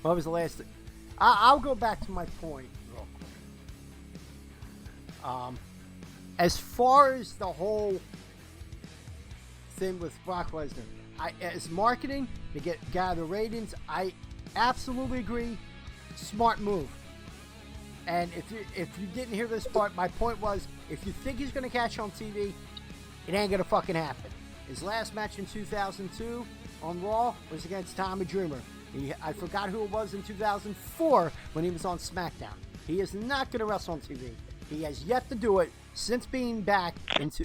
What was the last thing? I'll go back to my point real quick. As far as the whole thing with Brock Lesnar, as marketing to gather ratings, I absolutely agree. Smart move. And if you didn't hear this part, my point was, if you think he's going to cash on TV, it ain't going to fucking happen. His last match in 2002 on Raw was against Tommy Dreamer. I forgot who it was in 2004 when he was on SmackDown. He is not going to wrestle on TV. He has yet to do it since being back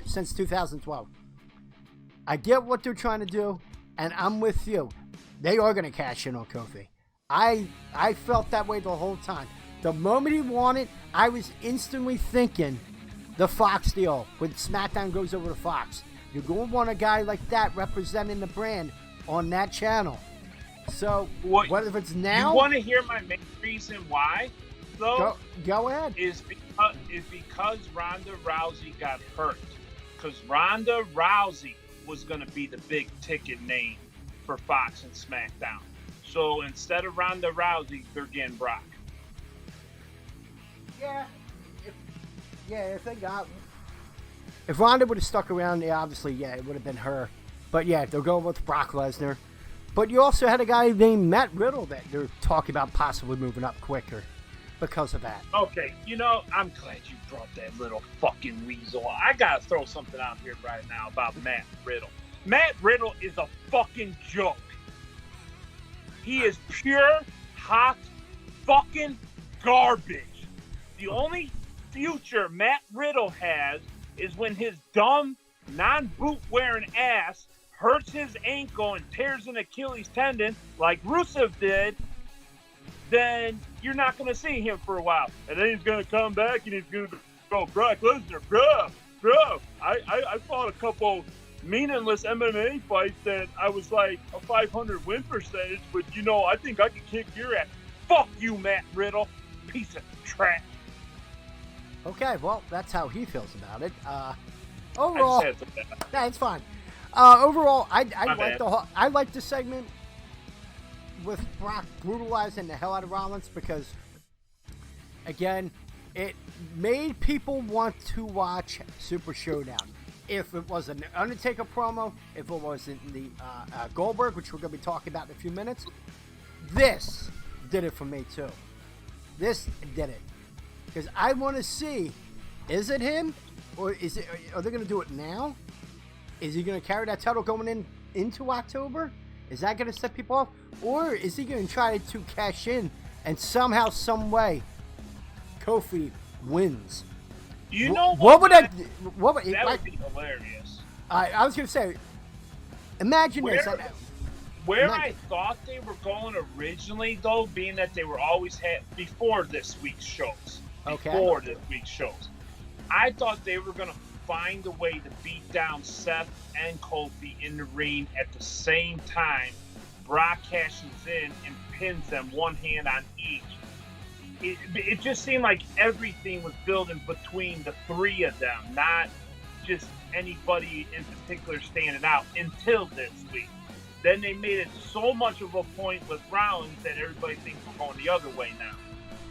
since 2012. I get what they're trying to do, and I'm with you. They are going to cash in on Kofi. I felt that way the whole time. The moment he won it, I was instantly thinking the Fox deal when SmackDown goes over to Fox. You're going to want a guy like that representing the brand on that channel. So, whether it's now... You want to hear my main reason why, though? Go ahead. Is because Ronda Rousey got hurt. Because Ronda Rousey was going to be the big ticket name for Fox and SmackDown. So, instead of Ronda Rousey, they're getting Brock. If Ronda would have stuck around, obviously, it would have been her. But they're going with Brock Lesnar. But you also had a guy named Matt Riddle that they're talking about possibly moving up quicker because of that. Okay, I'm glad you brought that little fucking weasel. I gotta throw something out here right now about Matt Riddle. Matt Riddle is a fucking joke. He is pure, hot, fucking garbage. The only future Matt Riddle has is when his dumb, non-boot wearing ass hurts his ankle and tears an Achilles tendon like Rusev did, then you're not going to see him for a while. And then he's going to come back and he's going to go, Brock Lesnar, bro, I fought a couple meaningless MMA fights that I was like a 500 win percentage, but I think I can kick your ass. Fuck you, Matt Riddle, piece of trash. Okay, well, that's how he feels about it. Overall, it's fine. Overall, I like the segment with Brock brutalizing the hell out of Rollins because, again, it made people want to watch Super Showdown. If it was an Undertaker promo, if it wasn't the Goldberg, which we're going to be talking about in a few minutes, this did it for me too. This did it. Because I want to see, is it him? Or are they going to do it now? Is he going to carry that title going into October? Is that going to set people off? Or is he going to try to cash in and somehow, some way, Kofi wins? What would that would be hilarious. I was going to say, imagine this. I thought they were going originally, though, being that they were always before this week's shows. I thought they were going to find a way to beat down Seth and Kofi in the ring at the same time. Brock cashes in and pins them one hand on each. It just seemed like everything was building between the three of them, not just anybody in particular standing out until this week. Then they made it so much of a point with Rollins that everybody thinks we're going the other way now.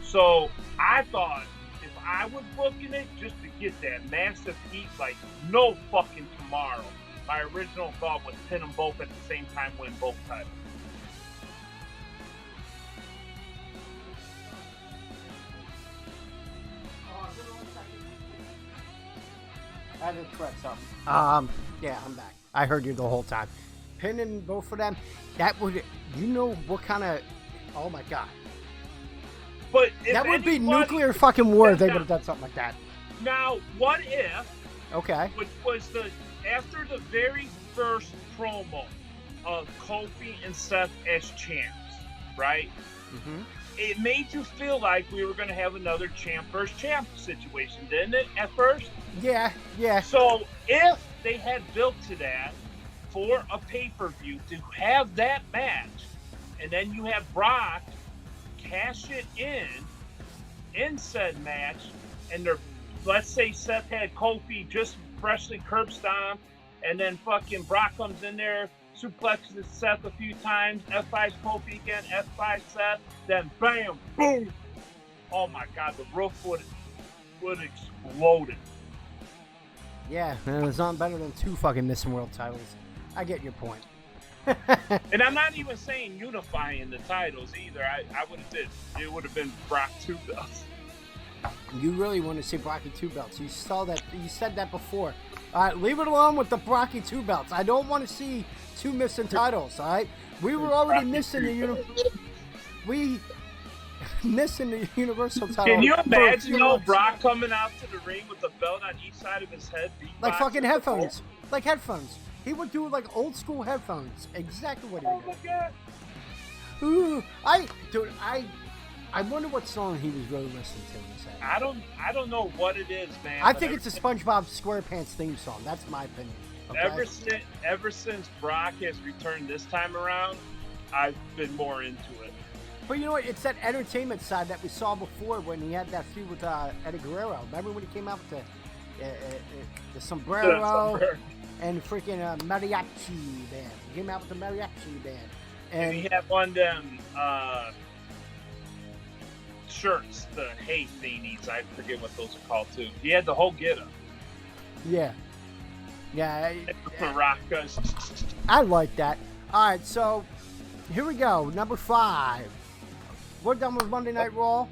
So I thought if I was booking it just to get that massive heat like no fucking tomorrow, my original thought was pin them both at the same time, win both titles. I did correct something. Yeah, I'm back. I heard you the whole time. Pinning both of them, that would, what kind of, oh my god. But that would be nuclear fucking war if they would have done something like that. Now, what if, okay, which was after the very first promo of Kofi and Seth as champs, right? Mm-hmm. It made you feel like we were going to have another champ versus champ situation, didn't it, at first? Yeah. So if they had built to that for a pay-per-view to have that match, and then you have Brock cash it in said match, and let's say Seth had Kofi just freshly curb stomped, and then fucking Brock comes in there, suplexes Seth a few times, F5's Kofi again, F5 Seth, then bam, boom. Oh my God, the roof would exploded. Yeah, and it's not better than 2 fucking missing world titles. I get your point. And I'm not even saying unifying the titles either. I would have did. It would have been Brock 2 belts. You really want to see Brocky 2 belts. You said that before. All right, leave it alone with the Brocky 2 belts. I don't want to see 2 missing titles, all right? We were already missing the Universal title. Can you imagine Brock coming out to the ring with the belt on each side of his head? Like fucking headphones. Like headphones. He would do like old school headphones. Exactly what he would do. Oh my God. Ooh, I wonder what song he was really listening to in his head. I don't know what it is, man. I think it's a SpongeBob SquarePants theme song. That's my opinion. Okay? Ever since Brock has returned this time around, I've been more into it. But you know what? It's that entertainment side that we saw before when he had that feud with Eddie Guerrero. Remember when he came out with the sombrero and freaking mariachi band? He came out with the mariachi band. And he had one of them shirts, the hay beanies. I forget what those are called too. He had the whole get-up. Yeah. Yeah. Maracas. I like that. All right, so here we go. Number 5. We're done with Monday Night Raw.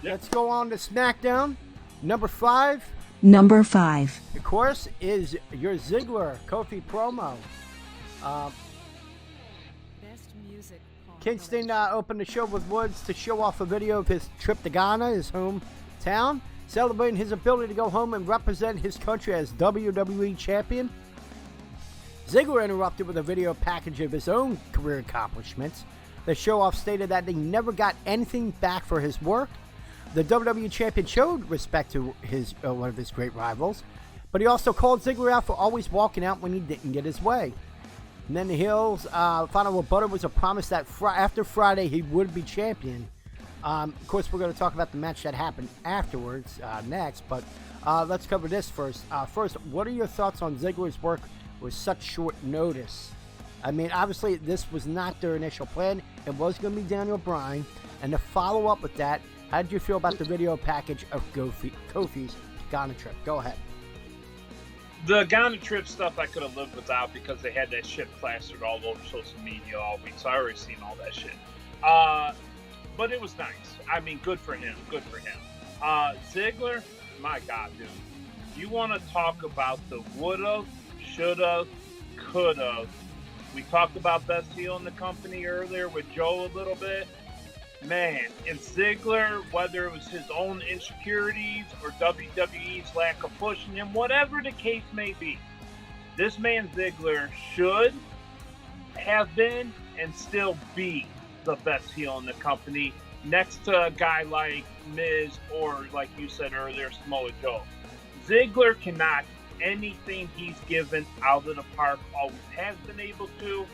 Yep. Let's go on to SmackDown. Number 5. Number 5. Of course, is your Ziggler Kofi promo. Kingston opened the show with Woods to show off a video of his trip to Ghana, his hometown, celebrating his ability to go home and represent his country as WWE Champion. Ziggler interrupted with a video package of his own career accomplishments. The show-off stated that he never got anything back for his work. The WWE Champion showed respect to his one of his great rivals, but he also called Ziggler out for always walking out when he didn't get his way. And then the Hill's final rebuttal was a promise that after Friday he would be champion. Of course, we're going to talk about the match that happened afterwards next, but let's cover this first. First, what are your thoughts on Ziggler's work with such short notice? I mean, obviously, this was not their initial plan. It was going to be Daniel Bryan. And to follow up with that, how did you feel about the video package of Kofi's Ghana trip? Go ahead. The Ghana trip stuff I could have lived without because they had that shit plastered all over social media all week. So I already seen all that shit. But it was nice. I mean, good for him. Good for him. Ziggler, my God, dude. You want to talk about the woulda, shoulda, coulda. We talked about best heel in the company earlier with Joe a little bit. Man, if Ziggler, whether it was his own insecurities or WWE's lack of pushing him, whatever the case may be, this man Ziggler should have been and still be the best heel in the company next to a guy like Miz or, like you said earlier, Samoa Joe. Ziggler can knock anything he's given out of the park, always has been able to.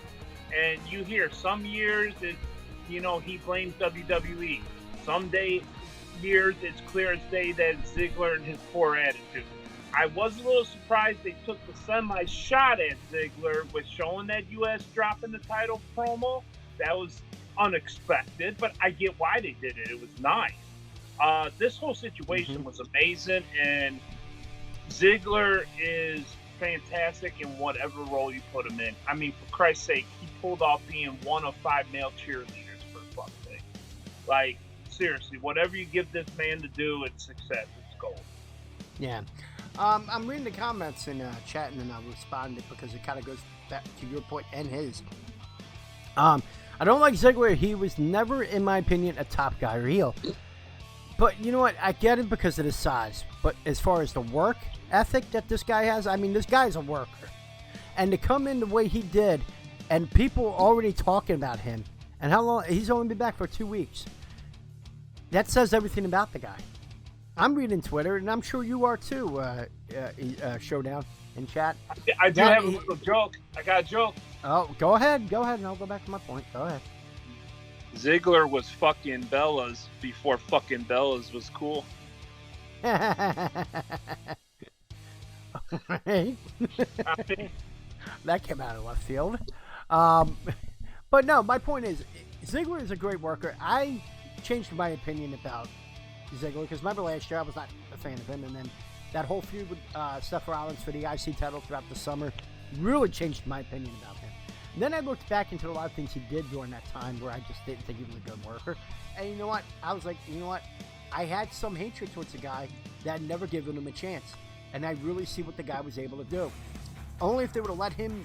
And you hear some years it's, he blames WWE. Some years it's clear as day that it's Ziggler and his poor attitude. I was a little surprised they took the semi-shot at Ziggler with showing that U.S. dropping the title promo. That was unexpected, but I get why they did it. It was nice. This whole situation was amazing, and Ziggler is fantastic in whatever role you put him in. I mean, for Christ's sake, he pulled off being one of 5 male cheerleaders, for fuck's sake. Like, seriously, whatever you give this man to do, it's success. It's gold. Yeah. I'm reading the comments and chatting, and I'll respond because it kind of goes back to your point and his. I don't like Ziggler. He was never, in my opinion, a top guy or heel. But you know what? I get it because of his size. But as far as the work ethic that this guy has, I mean, this guy's a worker. And to come in the way he did, and people already talking about him, and how long he's only been back for 2 weeks. That says everything about the guy. I'm reading Twitter, and I'm sure you are too, Showdown in chat. I do have a little joke. I got a joke. Oh, go ahead, and I'll go back to my point. Go ahead. Ziggler was fucking Bellas before fucking Bellas was cool. Right. That came out of left field. But no, my point is, Ziggler is a great worker. I changed my opinion about Ziggler because remember last year I was not a fan of him, and then that whole feud with Seth Rollins for the IC title throughout the summer really changed my opinion about him. And then I looked back into a lot of things he did during that time where I just didn't think he was a good worker. And you know what? I was like, you know what? I had some hatred towards a guy that had never given him a chance. And I really see what the guy was able to do. Only if they would have let him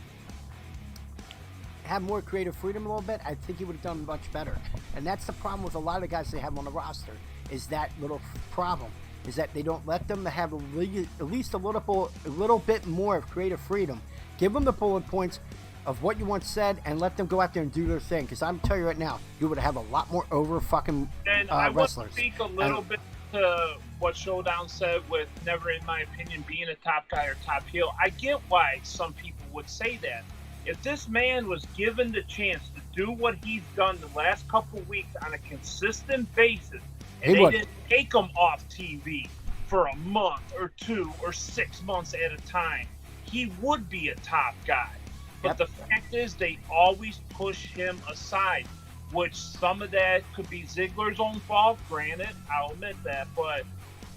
have more creative freedom a little bit, I think he would have done much better. And that's the problem with a lot of guys they have on the roster, is that little problem, is that they don't let them have at least a little bit more of creative freedom. Give them the bullet points of what you want said and let them go out there and do their thing. Because I'm telling you right now, you would have a lot more over fucking and I wrestlers. want to speak a little bit to what Showdown said with never, in my opinion, being a top guy or top heel. I get why some people would say that. If this man was given the chance to do what he's done the last couple of weeks on a consistent basis, and they didn't take him off TV for a month or 2 or 6 months at a time, he would be a top guy. But the fact is, they always push him aside, which some of that could be Ziggler's own fault, granted, I'll admit that. But,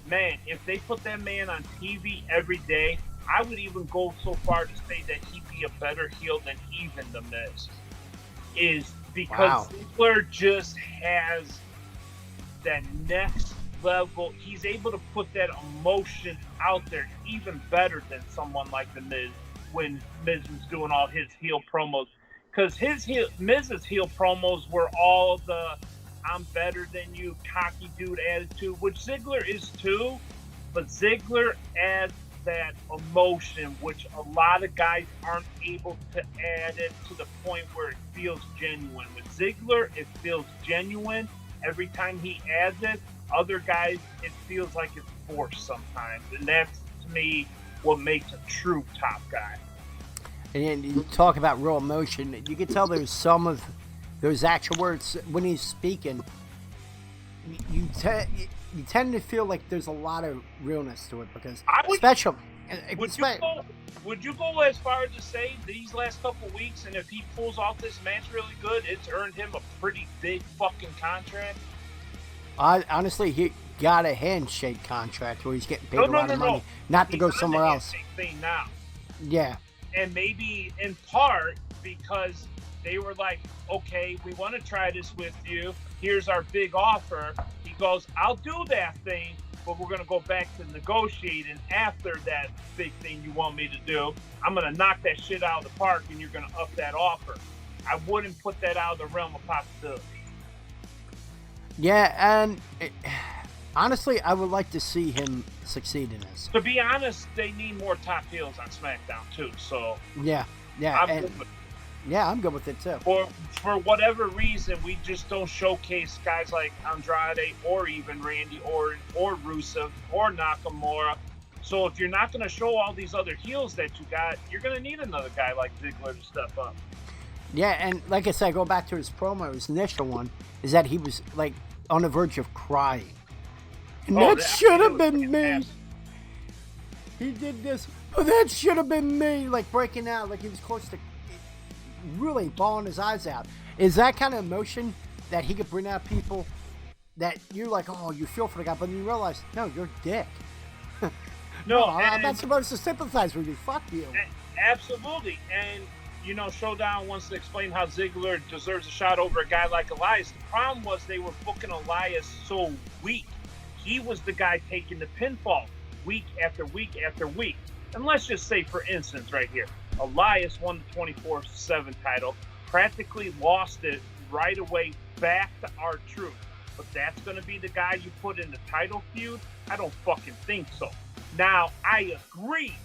man, if they put that man on TV every day, I would even go so far to say that he'd be a better heel than even The Miz. Is because Ziggler just has that next level. He's able to put that emotion out there even better than someone like The Miz when Miz was doing all his heel promos. Because Miz's heel promos were all the I'm better than you, cocky dude attitude, which Ziggler is too, but Ziggler adds that emotion, which a lot of guys aren't able to add it to the point where it feels genuine. With Ziggler, it feels genuine every time he adds it. Other guys, it feels like it's forced sometimes, and that's, to me, what makes a true top guy. And you talk about real emotion. You can tell there's some of those actual words when he's speaking. You tend to feel like there's a lot of realness to it because, would you go as far as to say these last couple weeks, and if he pulls off this match really good, it's earned him a pretty big fucking contract? Honestly, he got a handshake contract where he's getting paid a lot of money, not to go somewhere else. Thing now. Yeah. And maybe in part because they were like, okay, we want to try this with you. Here's our big offer. He goes, I'll do that thing, but we're going to go back to negotiating after that big thing you want me to do. I'm going to knock that shit out of the park, and you're going to up that offer. I wouldn't put that out of the realm of possibility. Yeah, and honestly, I would like to see him succeed in this. To be honest, they need more top heels on SmackDown too. So yeah, I'm good with it. Yeah, I'm good with it too. For whatever reason, we just don't showcase guys like Andrade or even Randy Orton or Rusev or Nakamura. So if you're not going to show all these other heels that you got, you're going to need another guy like Ziggler to step up. Yeah, and like I said, go back to his promo. His initial one is that he was like on the verge of crying. And that should have been me. He did this, but that should have been me. Like breaking out, like he was close to really bawling his eyes out. Is that kind of emotion that he could bring out people that you're like, oh, you feel for the guy, but then you realize, no, you're a dick. No, I'm not supposed to sympathize with you. Fuck you. Absolutely. And, you know, Showdown wants to explain how Ziggler deserves a shot over a guy like Elias. The problem was they were booking Elias so weak. He was the guy taking the pinfall week after week after week. And let's just say, for instance, right here, Elias won the 24/7 title, practically lost it right away back to R-Truth. But that's going to be the guy you put in the title feud? I don't fucking think so. Now, I agree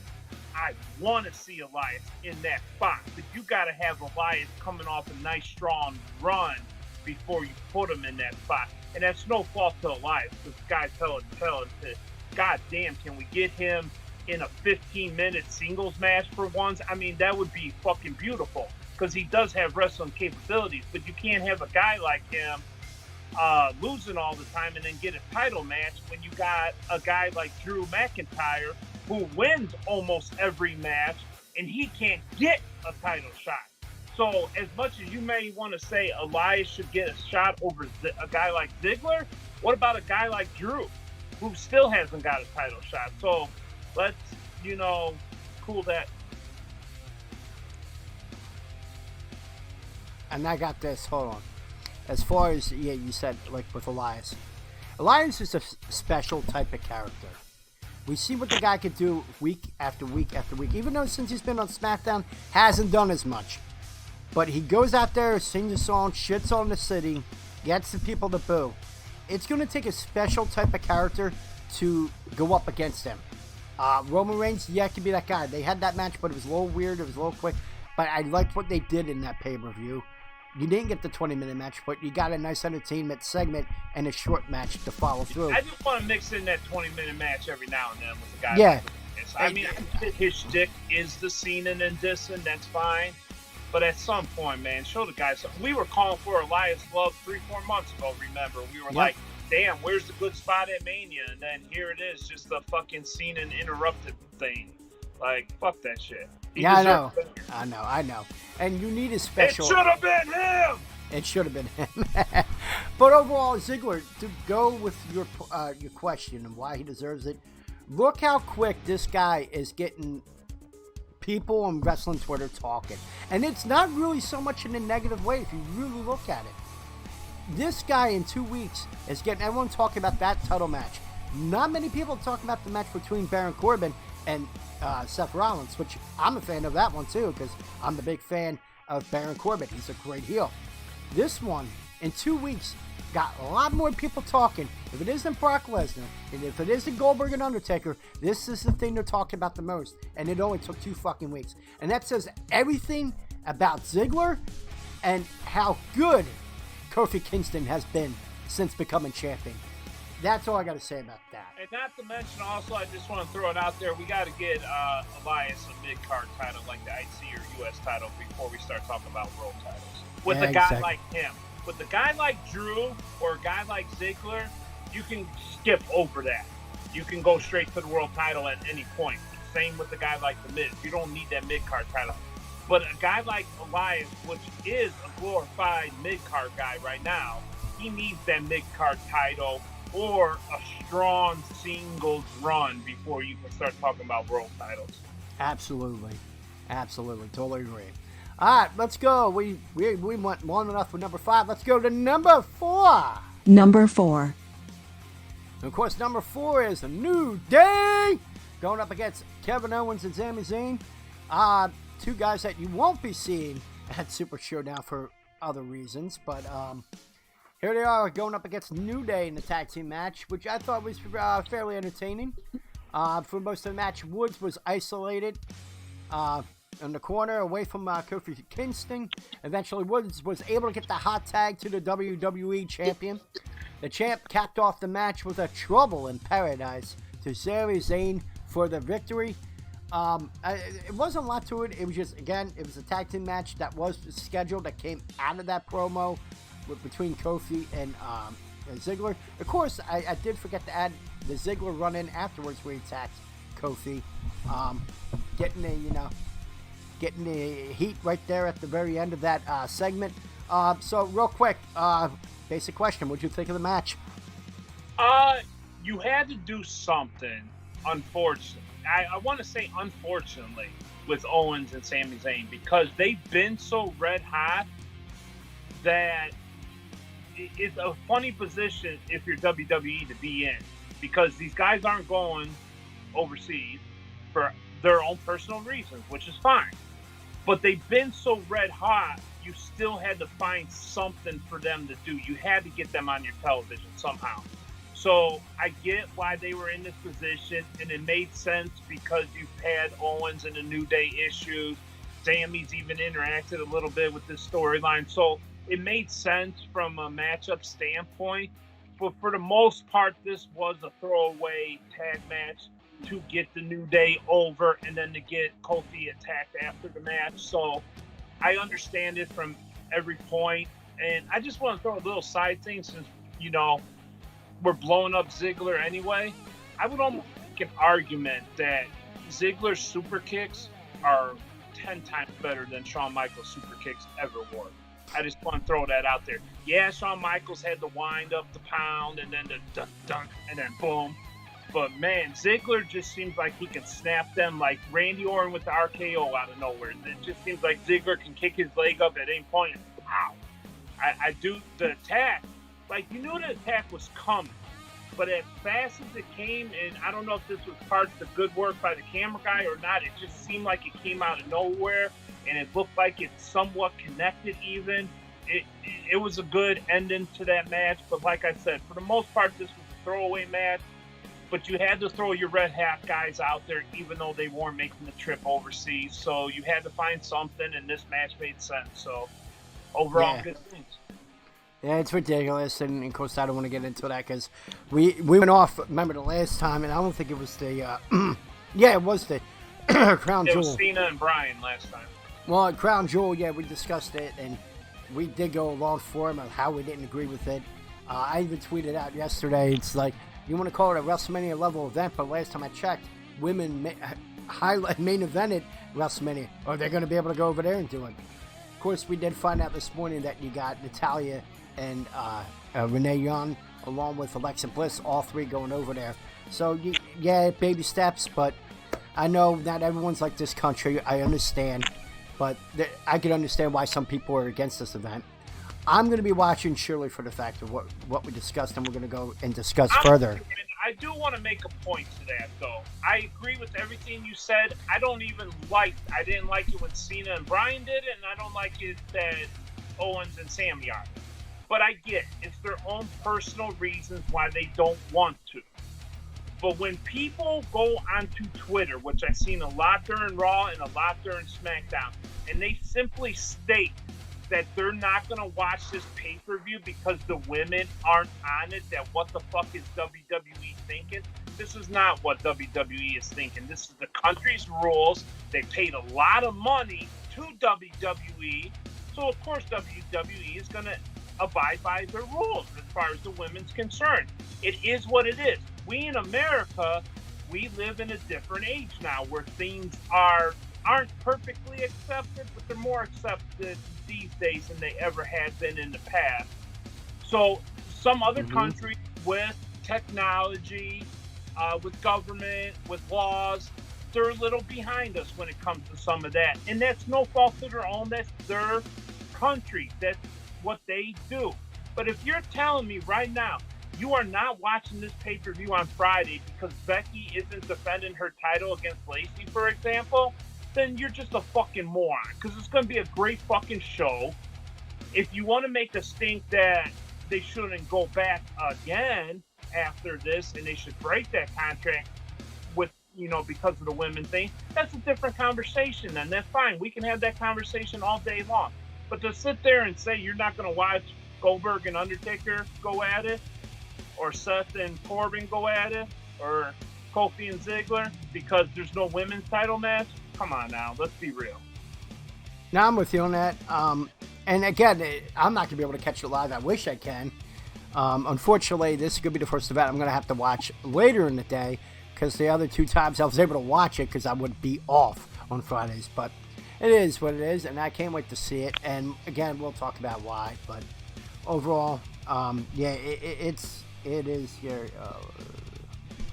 I want to see Elias in that spot, but you got to have Elias coming off a nice strong run before you put him in that spot. And that's no fault to Elias, because the guy telling to, God damn, can we get him in a 15-minute singles match for once? I mean, that would be fucking beautiful, because he does have wrestling capabilities, but you can't have a guy like him losing all the time and then get a title match when you got a guy like Drew McIntyre who wins almost every match and he can't get a title shot. So as much as you may want to say Elias should get a shot over a guy like Ziggler, what about a guy like Drew who still hasn't got a title shot? So let's, cool that. And I got this. Hold on. As far as, you said, like with Elias. Elias is a special type of character. We see what the guy could do week after week after week. Even though since he's been on SmackDown, hasn't done as much. But he goes out there, sings a song, shits on the city, gets the people to boo. It's going to take a special type of character to go up against him. Roman Reigns, could be that guy. They had that match, but it was a little weird. It was a little quick. But I liked what they did in that pay-per-view. You didn't get the 20-minute match, but you got a nice entertainment segment and a short match to follow through. I just want to mix in that 20-minute match every now and then with the guy. Yeah. I mean, his shtick is the Cena and dissing. That's fine. But at some point, man, show the guys something. We were calling for Elias Love 3-4 months ago, remember? We were like, damn, where's the good spot at Mania? And then here it is, just a fucking Cena and interrupted thing. Like, fuck that shit. I know. And you need a special... It should have been him! It should have been him. But overall, Ziggler, to go with your question and why he deserves it, look how quick this guy is getting people on wrestling Twitter talking. And it's not really so much in a negative way if you really look at it. This guy in 2 weeks is getting everyone talking about that title match. Not many people talking about the match between Baron Corbin and Seth Rollins, which I'm a fan of that one too, because I'm the big fan of Baron Corbin. He's a great heel. This one, in 2 weeks, got a lot more people talking. If it isn't Brock Lesnar, and if it isn't Goldberg and Undertaker, this is the thing they're talking about the most. And it only took 2 fucking weeks. And that says everything about Ziggler and how good Kofi Kingston has been since becoming champion. That's all I got to say about that. And not to mention, also, I just want to throw it out there, we got to get Elias a mid-card title like the IC or US title before we start talking about world titles. With a guy like him. With a guy like Drew or a guy like Ziggler, you can skip over that. You can go straight to the world title at any point. Same with a guy like The Miz. You don't need that mid-card title. But a guy like Elias, which is a glorified mid-card guy right now, he needs that mid-card title or a strong singles run before you can start talking about world titles. Absolutely. Totally agree. All right, let's go. We went long enough with number 5. Let's go to number 4. Number 4. And of course, number 4 is a New Day going up against Kevin Owens and Sami Zayn. 2 guys that you won't be seeing at Super Showdown for other reasons, but here they are going up against New Day in the tag team match, which I thought was fairly entertaining. For most of the match, Woods was isolated in the corner away from Kofi Kingston. Eventually, Woods was able to get the hot tag to the WWE champion. The champ capped off the match with a Trouble in Paradise to Sami Zayn for the victory. It wasn't a lot to it. It was just, again, it was a tag team match that was scheduled that came out of that promo between Kofi and Ziggler. Of course, I did forget to add the Ziggler run-in afterwards where he attacked Kofi. Getting the heat right there at the very end of that segment. So real quick, basic question. What did you think of the match? You had to do something, unfortunately. I want to say unfortunately with Owens and Sami Zayn because they've been so red hot that it's a funny position if you're WWE to be in because these guys aren't going overseas for their own personal reasons, which is fine. But they've been so red hot, you still had to find something for them to do. You had to get them on your television somehow. So I get why they were in this position, and it made sense because you've had Owens and the New Day issues. Sammy's even interacted a little bit with this storyline. So it made sense from a matchup standpoint. But for the most part, this was a throwaway tag match to get the New Day over and then to get Kofi attacked after the match. So I understand it from every point. And I just want to throw a little side thing since, you know, we're blowing up Ziggler anyway. I would almost make an argument that Ziggler's super kicks are 10 times better than Shawn Michaels' super kicks ever were. I just want to throw that out there. Yeah, Shawn Michaels had the wind up, the pound, and then the dunk, dunk, and then boom. But man, Ziggler just seems like he can snap them like Randy Orton with the RKO out of nowhere. It just seems like Ziggler can kick his leg up at any point and pow. I do the attack. Like, you knew the attack was coming, but as fast as it came, and I don't know if this was part of the good work by the camera guy or not, it just seemed like it came out of nowhere, and it looked like it somewhat connected even. It was a good ending to that match, but like I said, for the most part, this was a throwaway match, but you had to throw your red hat guys out there, even though they weren't making the trip overseas, so you had to find something, and this match made sense, so overall, good things. Yeah, it's ridiculous, and of course I don't want to get into that because we went off. Remember the last time, and I don't think it was the yeah, it was the Crown Jewel. It was Cena and Bryan last time. Well, Crown Jewel, yeah, we discussed it, and we did go a long forum of how we didn't agree with it. I even tweeted out yesterday. It's like, you want to call it a WrestleMania level event, but last time I checked, women main evented WrestleMania. Are they going to be able to go over there and do it? Of course, we did find out this morning that you got Natalya and Renee Young, along with Alexa Bliss, all three going over there. So, yeah, baby steps, but I know not everyone's like this country. I understand, but I can understand why some people are against this event. I'm going to be watching surely for the fact of what we discussed, and we're going to go and discuss further. I do want to make a point to that, though. I agree with everything you said. I didn't like it when Cena and Bryan did it, and I don't like it that Owens and Sammy are. But I get it. It's their own personal reasons why they don't want to. But when people go onto Twitter, which I've seen a lot during Raw and a lot during SmackDown, and they simply state that they're not going to watch this pay-per-view because the women aren't on it, that what the fuck is WWE thinking? This is not what WWE is thinking. This is the country's rules. They paid a lot of money to WWE, so of course WWE is going to abide by their rules as far as the women's concerned. It is what it is. We in America, we live in a different age now where things aren't perfectly accepted, but they're more accepted these days than they ever had been in the past. So some other countries with technology, with government, with laws, they're a little behind us when it comes to some of that. And that's no fault of their own. That's their country. That's what they do. But if you're telling me right now you are not watching this pay-per-view on Friday because Becky isn't defending her title against Lacey, for example, then you're just a fucking moron, because it's going to be a great fucking show. If you want to make us think that they shouldn't go back again after this and they should break that contract with, because of the women thing, that's a different conversation, and that's fine. We can have that conversation all day long. But to sit there and say you're not going to watch Goldberg and Undertaker go at it, or Seth and Corbin go at it, or Kofi and Ziggler because there's no women's title match, come on now, let's be real. Now I'm with you on that. And again, I'm not going to be able to catch it live. I wish I can. Unfortunately, this is going to be the first event I'm going to have to watch later in the day, because the other two times I was able to watch it because I would be off on Fridays. But it is what it is, and I can't wait to see it. And again, we'll talk about why. But overall, yeah, it is your...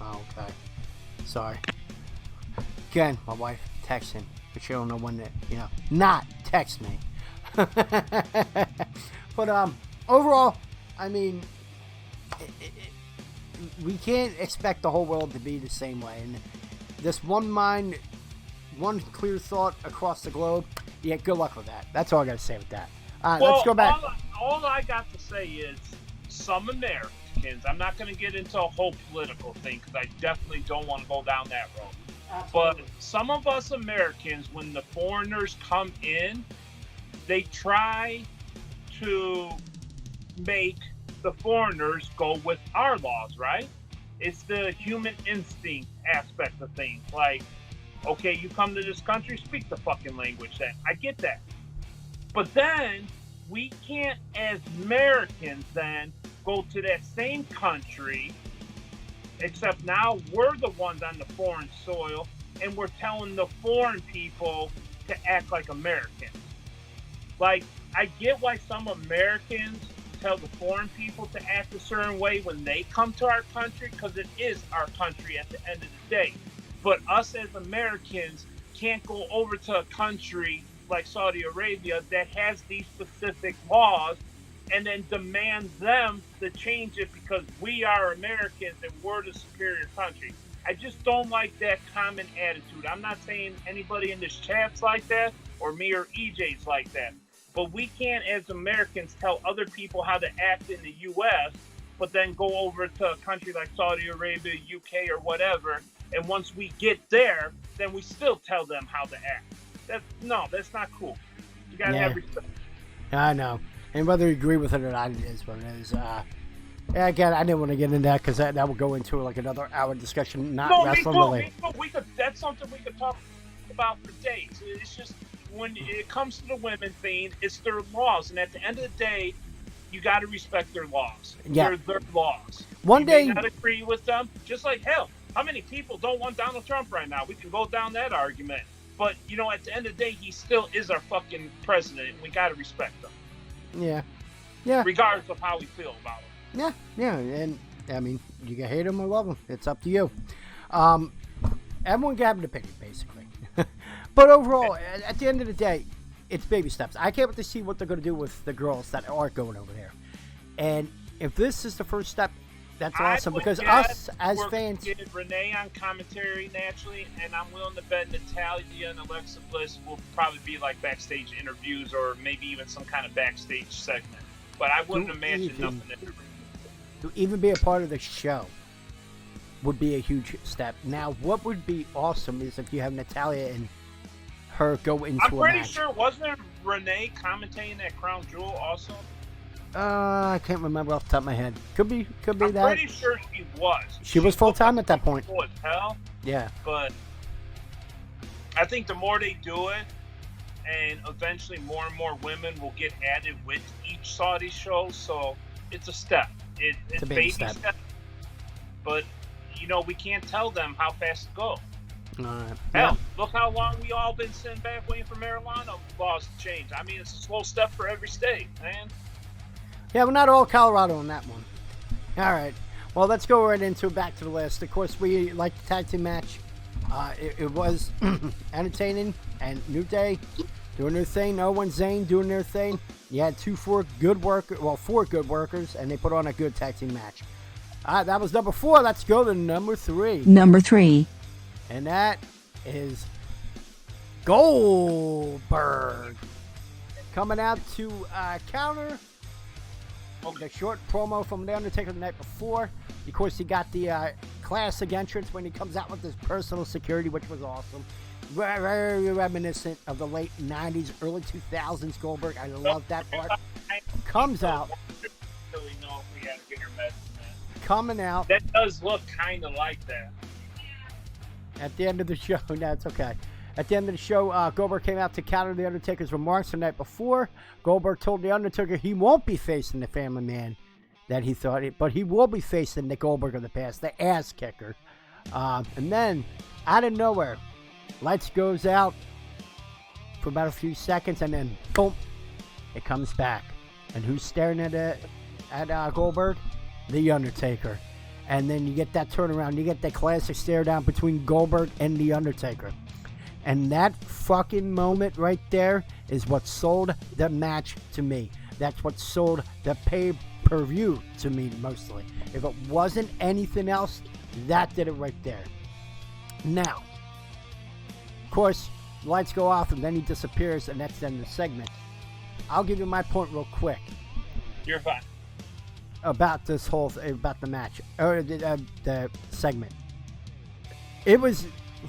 okay. Sorry. Again, my wife texting, but she don't know when to, not text me. But overall, I mean, we can't expect the whole world to be the same way. And this one mind, one clear thought across the globe, yeah, good luck with that. That's all I got to say with that. All right, let's go back. All I got to say is some Americans Americans, I'm not going to get into a whole political thing because I definitely don't want to go down that road. But some of us Americans, when the foreigners come in, they try to make the foreigners go with our laws, right? It's the human instinct aspect of things. Like, okay, you come to this country, speak the fucking language then. I get that. But then we can't, as Americans, then go to that same country, except now we're the ones on the foreign soil, and we're telling the foreign people to act like Americans. Like, I get why some Americans tell the foreign people to act a certain way when they come to our country, because it is our country at the end of the day. But us as Americans can't go over to a country like Saudi Arabia that has these specific laws and then demand them to change it because we are Americans and we're the superior country. I just don't like that common attitude. I'm not saying anybody in this chat's like that or me or EJ's like that. But we can't, as Americans, tell other people how to act in the U.S., but then go over to a country like Saudi Arabia, UK, or whatever, and once we get there, then we still tell them how to act. That's not cool. You gotta have respect. I know. And whether you agree with it or not, it is what it is. Again, I didn't want to get into that because that would go into like another hour discussion, not wrestling related. That's something we could talk about for days. It's just when it comes to the women thing, it's their laws, and at the end of the day, you got to respect their laws. Yeah. They're their laws. One day, you may not agree with them. Just like hell, how many people don't want Donald Trump right now? We can go down that argument. But, at the end of the day, he still is our fucking president, and we got to respect him. Yeah. Regardless of how we feel about him. Yeah. And, I mean, you can hate him or love him. It's up to you. Everyone can have an opinion, basically. But overall, at the end of the day, it's baby steps. I can't wait to see what they're going to do with the girls that are going over there. And if this is the first step, that's awesome, because us as fans... We're getting Renee on commentary naturally, and I'm willing to bet Natalia and Alexa Bliss will probably be like backstage interviews or maybe even some kind of backstage segment. But I wouldn't imagine nothing in to even be a part of the show would be a huge step. Now, what would be awesome is if you have Natalia and her go into a match. I'm pretty sure, wasn't there Renee commentating that Crown Jewel also? I can't remember off the top of my head. Could be I'm that. I'm pretty sure she was. She was full-time at that point. Cool as hell. Yeah. But I think the more they do it, and eventually more and more women will get added with each Saudi show, so it's a step. It's a baby step. But, we can't tell them how fast to go. Hell, look how long we all been sitting back waiting for marijuana laws to change. I mean, it's a slow step for every state, man. Yeah, we're not all Colorado on that one. All right. Well, let's go right into back to the list. Of course, we like the tag team match. It was entertaining, and New Day doing their thing. Owen Zane doing their thing. You had four good workers, and they put on a good tag team match. That was number 4. Let's go to number 3. Number 3. And that is Goldberg coming out to counter the short promo from The Undertaker the night before. Of course, he got the classic entrance when he comes out with his personal security, which was awesome. Very, very reminiscent of the late 90s, early 2000s Goldberg. I love that part. Comes out. Coming out. That does look kind of like that. At the end of the show, no, it's okay. At the end of the show, Goldberg came out to counter The Undertaker's remarks the night before. Goldberg told The Undertaker he won't be facing the Family Man that he thought, but he will be facing the Goldberg of the past, the ass kicker. And then, out of nowhere, lights goes out for about a few seconds, and then boom, it comes back. And who's staring at Goldberg? The Undertaker. And then you get that turnaround. You get that classic stare down between Goldberg and The Undertaker. And that fucking moment right there is what sold the match to me. That's what sold the pay-per-view to me mostly. If it wasn't anything else, that did it right there. Now, of course, lights go off and then he disappears, and that's the end of the segment. I'll give you my point real quick. You're fine. about this about the match or the segment. It was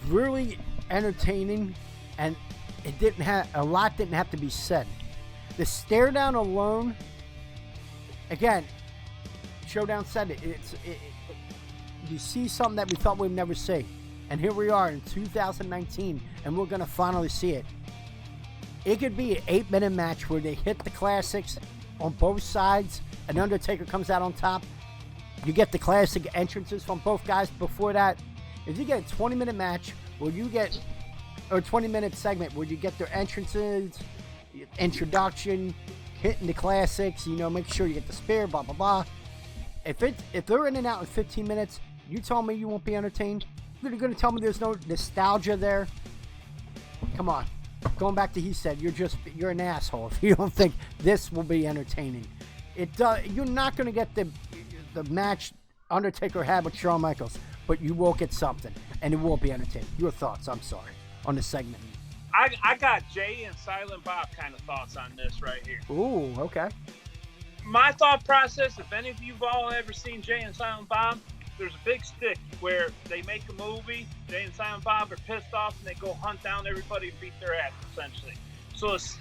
really entertaining, and it didn't have a lot. Didn't have to be said. The stare down alone. Again, Showdown said it. You see something that we thought we'd never see, and here we are in 2019, and we're gonna finally see it. It could be an 8-minute match where they hit the classics on both sides, and Undertaker comes out on top. You get the classic entrances from both guys. Before that, if you get a 20-minute match where you get, or a 20-minute segment where you get their entrances, introduction, hitting the classics, make sure you get the spear, blah blah blah. If they're in and out in 15 minutes, you tell me you won't be entertained? You're gonna tell me there's no nostalgia there? Come on. Going back to he said, you're an asshole if you don't think this will be entertaining. You're not gonna get the match Undertaker had with Shawn Michaels, but you will get something, and it will be entertaining. Your thoughts? I'm sorry on the segment. I got Jay and Silent Bob kind of thoughts on this right here. Ooh, okay. My thought process, if any of you've all ever seen Jay and Silent Bob, there's a big stick where they make a movie, Jay and Silent Bob are pissed off, and they go hunt down everybody and beat their ass, essentially. So this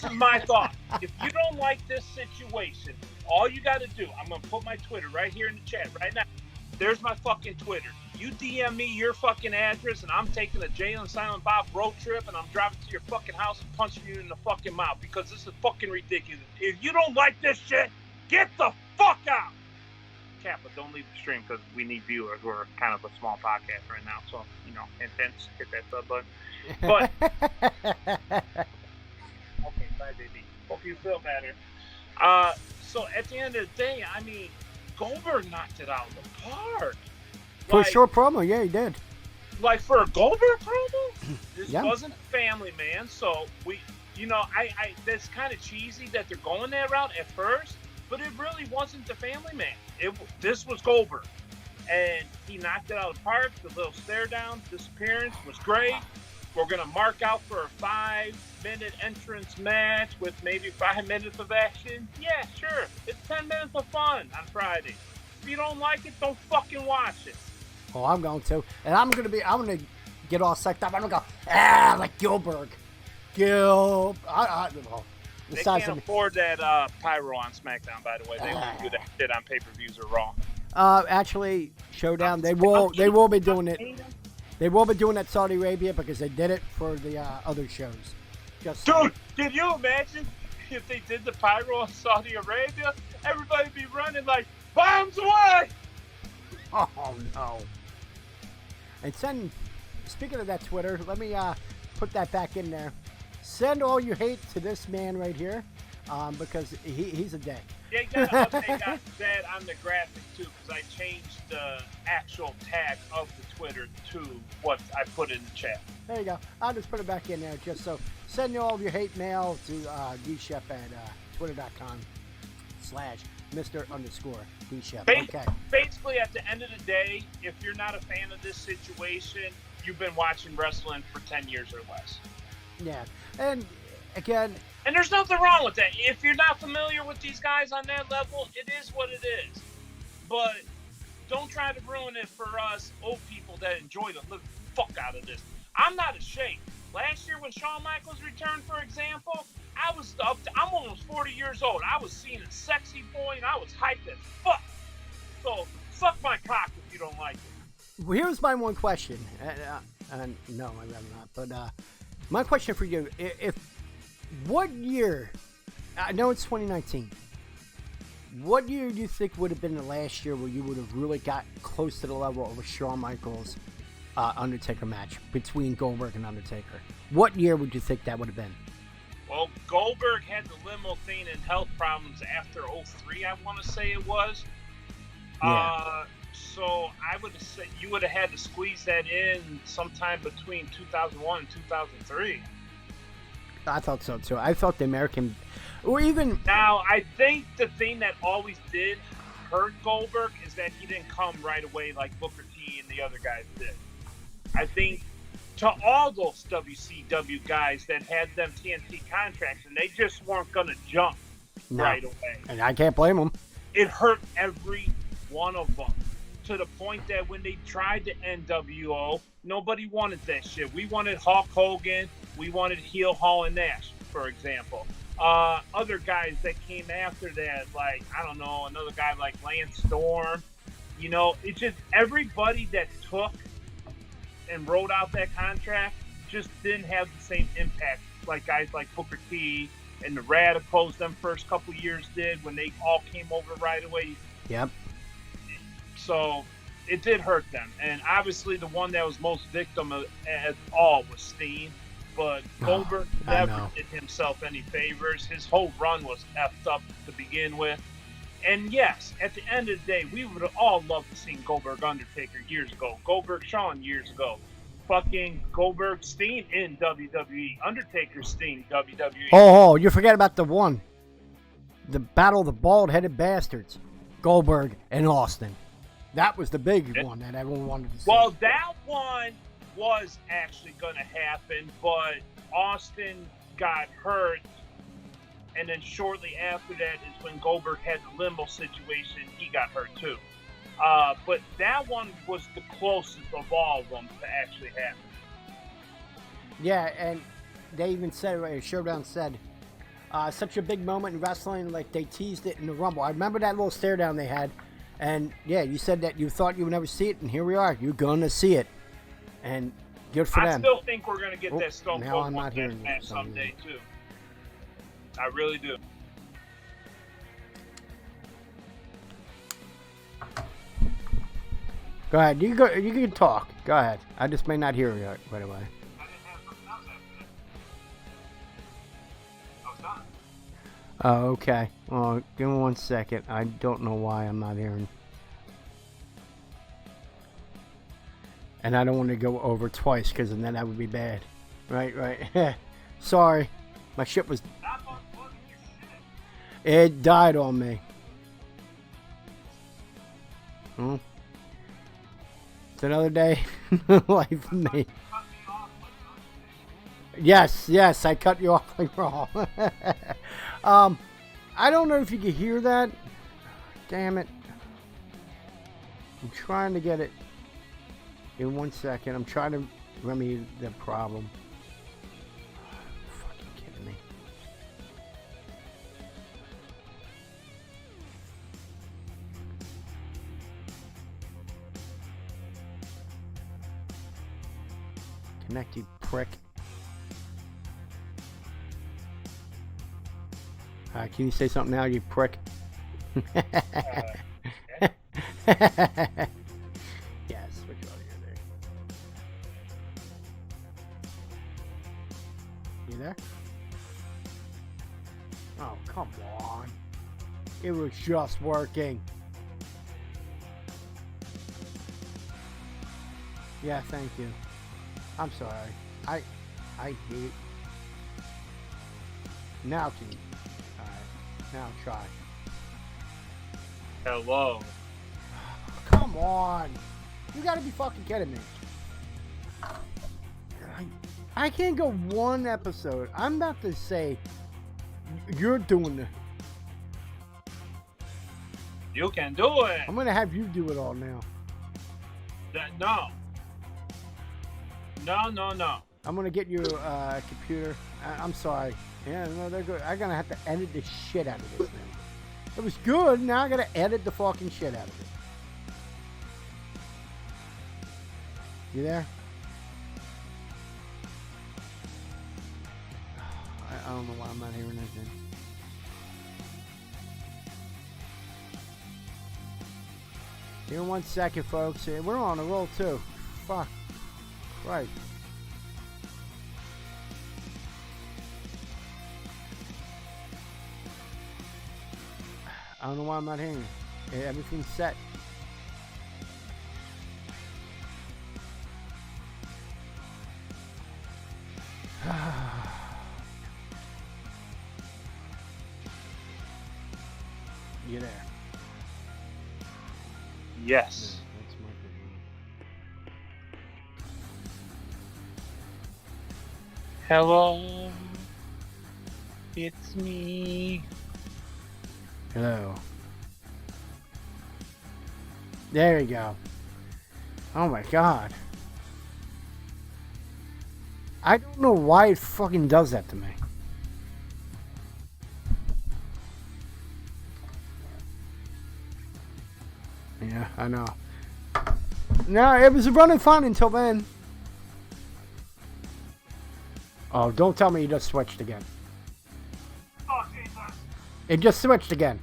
is my thought. If you don't like this situation, all you got to do, I'm going to put my Twitter right here in the chat right now. There's my fucking Twitter. You DM me your fucking address, and I'm taking a Jay and Silent Bob road trip, and I'm driving to your fucking house and punching you in the fucking mouth, because this is fucking ridiculous. If you don't like this shit, get the fuck out. Kappa, don't leave the stream, because we need viewers. We're kind of a small podcast right now, so, hence, hit that sub button. But, okay, bye, baby. Hope you feel better. So, at the end of the day, Goldberg knocked it out of the park. For a short promo, yeah, he did. Like, for a Goldberg promo? This Yeah. wasn't Family Man, so that's kind of cheesy that they're going that route at first, but it really wasn't the Family Man. This was Goldberg, and he knocked it out of the park. The little stare down disappearance was great. We're going to mark out for a 5-minute entrance match with maybe 5 minutes of action. Yeah, sure. It's 10 minutes of fun on Friday. If you don't like it, don't fucking watch it. Oh, I'm going to. And I'm going to get all psyched up. I'm going to go, like Gilbert. Well, They can't afford that pyro on SmackDown, by the way. They won't do that shit on pay-per-views or Raw. Actually, Showdown, they will be doing it. They will be doing that Saudi Arabia because they did it for the other shows. Dude, can you imagine if they did the pyro in Saudi Arabia? Everybody be running like, bombs away! Oh, no. And speaking of that Twitter, let me put that back in there. Send all your hate to this man right here because he's a dick. Yeah, you gotta update that on the graphic too, because I changed the actual tag of the Twitter to what I put in the chat. There you go. I'll just put it back in there just so. Send all of your hate mail to dshep at twitter.com/Mr_dshep. Okay. Basically, at the end of the day, if you're not a fan of this situation, you've been watching wrestling for 10 years or less. Yeah. And again, and there's nothing wrong with that. If you're not familiar with these guys on that level, it is what it is. But don't try to ruin it for us old people that enjoy the living fuck out of this. I'm not ashamed. Last year when Shawn Michaels returned, for example, I'm almost 40 years old. I was seen as sexy boy, and I was hyped as fuck. So suck my cock if you don't like it. Well, here's my one question. No, I'm not. But my question for you: what year? I know it's 2019. What year do you think would have been the last year where you would have really got close to the level of a Shawn Michaels Undertaker match between Goldberg and Undertaker? What year would you think that would have been? Well, Goldberg had the limo thing and health problems after 03, I want to say it was. Yeah. So I would have said you would have had to squeeze that in sometime between 2001 and 2003. I thought so too. I thought the American, or even now, I think the thing that always did hurt Goldberg is that he didn't come right away like Booker T and the other guys did. I think to all those WCW guys that had them TNT contracts, and they just weren't going to jump right away. And I can't blame them. it hurt every one of them. To the point that when they tried the NWO, nobody wanted that shit. We wanted Hulk Hogan. We wanted heel Hall and Nash, for example. Other guys that came after that, like, I don't know, another guy like Lance Storm. You know, it's just everybody that took and wrote out that contract just didn't have the same impact like guys like Booker T and the Radicals them first couple years did when they all came over right away. Yep. So it did hurt them. And obviously the one that was most victim of at all was Steen. But Goldberg never did himself any favors. His whole run was effed up to begin with. And yes, at the end of the day, we would have all loved to see Goldberg Undertaker years ago. Goldberg Shawn years ago. Fucking Goldberg Steen in WWE. Undertaker Steen WWE. Oh, you forget about the one. The Battle of the Bald-Headed Bastards. Goldberg and Austin. That was the big one that everyone wanted to see. Well, that one was actually going to happen, but Austin got hurt, and then shortly after that is when Goldberg had the limo situation. He got hurt too. But that one was the closest of all of them to actually happen. Yeah, and they even said, right, Showdown said, such a big moment in wrestling, like they teased it in the Rumble. I remember that little stare down they had. And yeah, you said that you thought you would never see it, and here we are. You're going to see it. And good for them. I still think we're going to get that Stone now Cold I'm not hearing match someday, too. I really do. Go ahead. You can talk. Go ahead. I just may not hear you right away. Oh, okay. Well, give me 1 second. I don't know why I'm not hearing. And I don't want to go over twice, because then that would be bad. Right. Sorry. My ship was... It died on me. It's another day life for me. Yes, I cut you off like raw. I don't know if you can hear that. Damn it. I'm trying to get it in 1 second. I'm trying to remedy the problem. Fucking kidding me. Connect, you prick. Can you say something now, you prick? Yes, switch out here there. You there? Oh, come on. It was just working. Yeah, thank you. I'm sorry. I hate. Now can you? Now try. Hello. Come on. You gotta be fucking kidding me. I can't go one episode. I'm about to say you're doing it. You can do it. I'm gonna have you do it all now. No. I'm gonna get your computer. I'm sorry. Yeah, no, they're good. I'm gonna have to edit the shit out of this thing. It was good. Now I gotta edit the fucking shit out of it. You there? I don't know why I'm not hearing anything. Here in 1 second, folks. We're on a roll too. Fuck. Right. I don't know why I'm not hearing it. Everything's set. You there? Yes. Yeah, that's my good. Hello. It's me. Hello. There you go. Oh my god. I don't know why it fucking does that to me. Yeah, I know. No, it was running fine until then. Oh, don't tell me you just switched again. Oh, Jesus. It just switched again.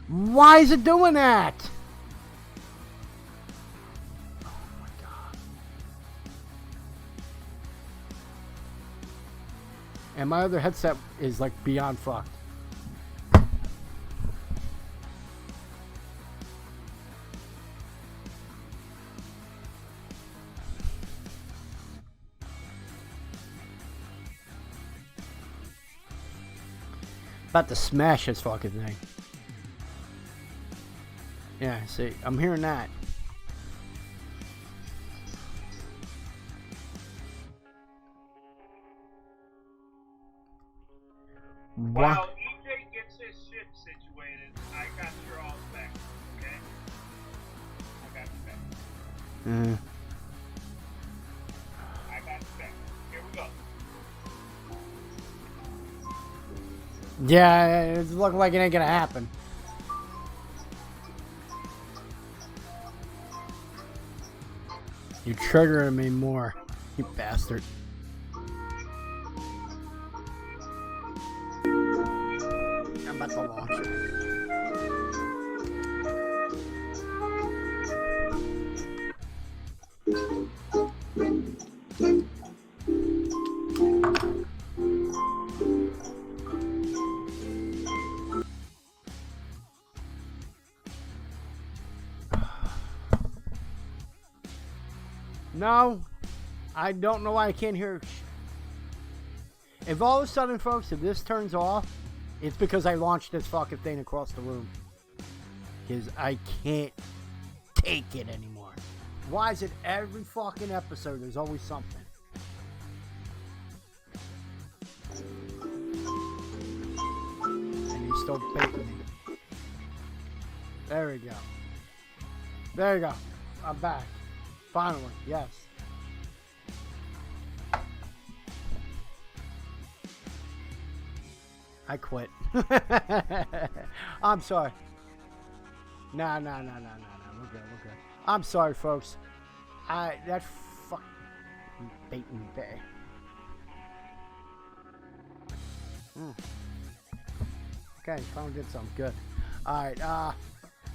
Why is it doing that? Oh my god. And my other headset is like beyond fucked. About to smash this fucking thing. Yeah, see, I'm hearing that. While EJ gets his shit situated, I got your all back. Okay? I got you back. Mm. I got you back. Here we go. Yeah, it's looking like it ain't gonna happen. You're triggering me more, you bastard. I'm about to launch it. No, I don't know why I can't hear. If all of a sudden, folks, if this turns off, it's because I launched this fucking thing across the room. Because I can't take it anymore. Why is it every fucking episode there's always something? And he's still baiting me. There we go. There you go. I'm back. Finally, yes. I quit. I'm sorry. No. We're good. I'm sorry, folks. That fuck baiting me there. Okay, finally did something good. Alright,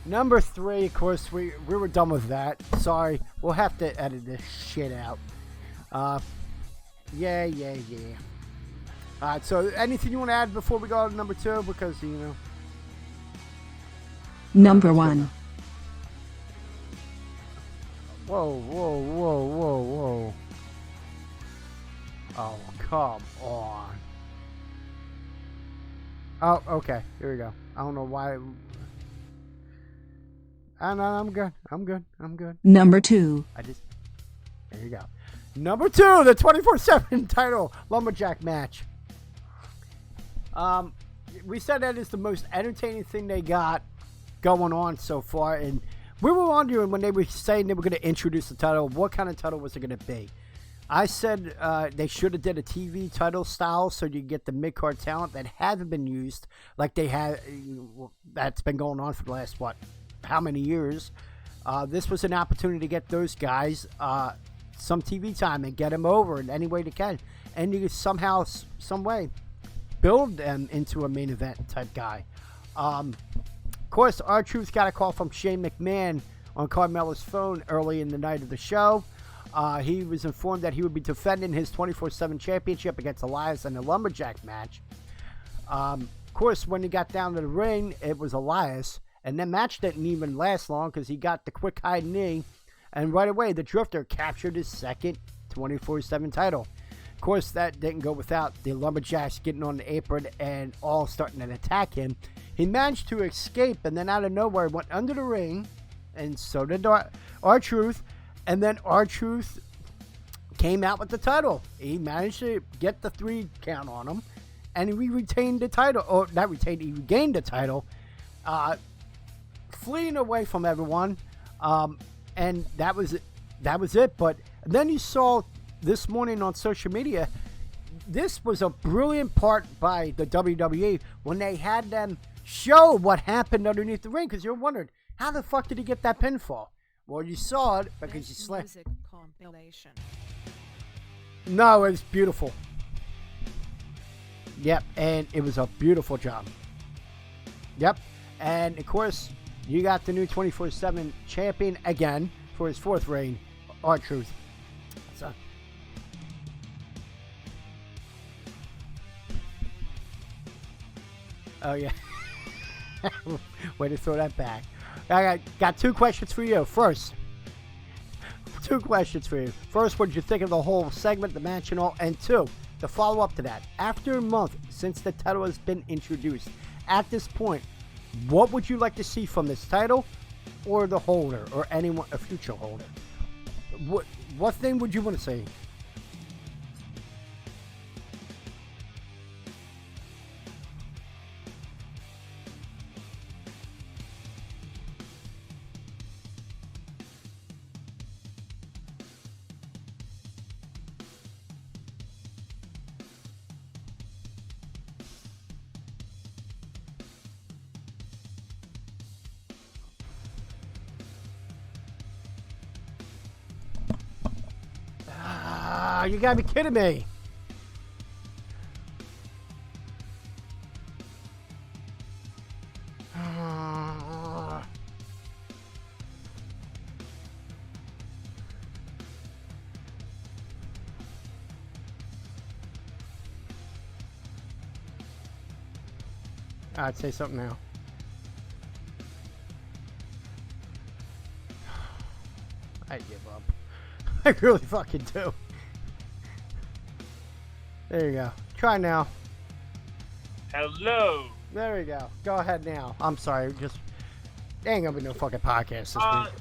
number 3, of course, we were done with that. Sorry, we'll have to edit this shit out. Yeah. Alright, so anything you want to add before we go to number 2? Because, you know. Number 1. Whoa. Oh, come on. Oh, okay. Here we go. I don't know why. I'm good. Number 2. There you go. Number 2, the 24/7 title Lumberjack match. We said that is the most entertaining thing they got going on so far, and we were wondering when they were saying they were going to introduce the title, what kind of title was it going to be? I said they should have did a TV title style so you get the mid-card talent that haven't been used, like they had. That's been going on for the last how many years? This was an opportunity to get those guys some TV time and get them over in any way they can, and you somehow, some way, build them into a main event type guy. Of course, R-Truth got a call from Shane McMahon on Carmella's phone early in the night of the show. He was informed that he would be defending his 24/7 championship against Elias in a Lumberjack match. Of course, when he got down to the ring, it was Elias, and that match didn't even last long because he got the quick high knee, and right away the Drifter captured his second 24/7 title. Of course, that didn't go without the Lumberjacks getting on the apron and all starting to attack him. He managed to escape, and then out of nowhere went under the ring, and so did R-Truth. And then R-Truth came out with the title. He managed to get the 3 count on him, and he retained the title. Or not retained, he regained the title. fleeing away from everyone, and that was it. But then you saw this morning on social media, this was a brilliant part by the WWE when they had them show what happened underneath the ring, because you're wondering, how the fuck did he get that pinfall? Well, you saw it because you slammed. Music compilation. No, it was beautiful. Yep, and it was a beautiful job. Yep, and of course, you got the new 24/7 champion again for his 4th reign, R-Truth. So. Oh, yeah. Way to throw that back. I got 2 questions for you. First, 2 questions for you. First, what did you think of the whole segment, the match and all? And 2, the follow-up to that. After a month since the title has been introduced, at this point, what would you like to see from this title or the holder or anyone, a future holder? What thing would you want to see? You gotta be kidding me. I'd say something now. I give up. I really fucking do. There you go. Try now. Hello. There we go. Go ahead now. I'm sorry. Just ain't gonna be no fucking podcast this week.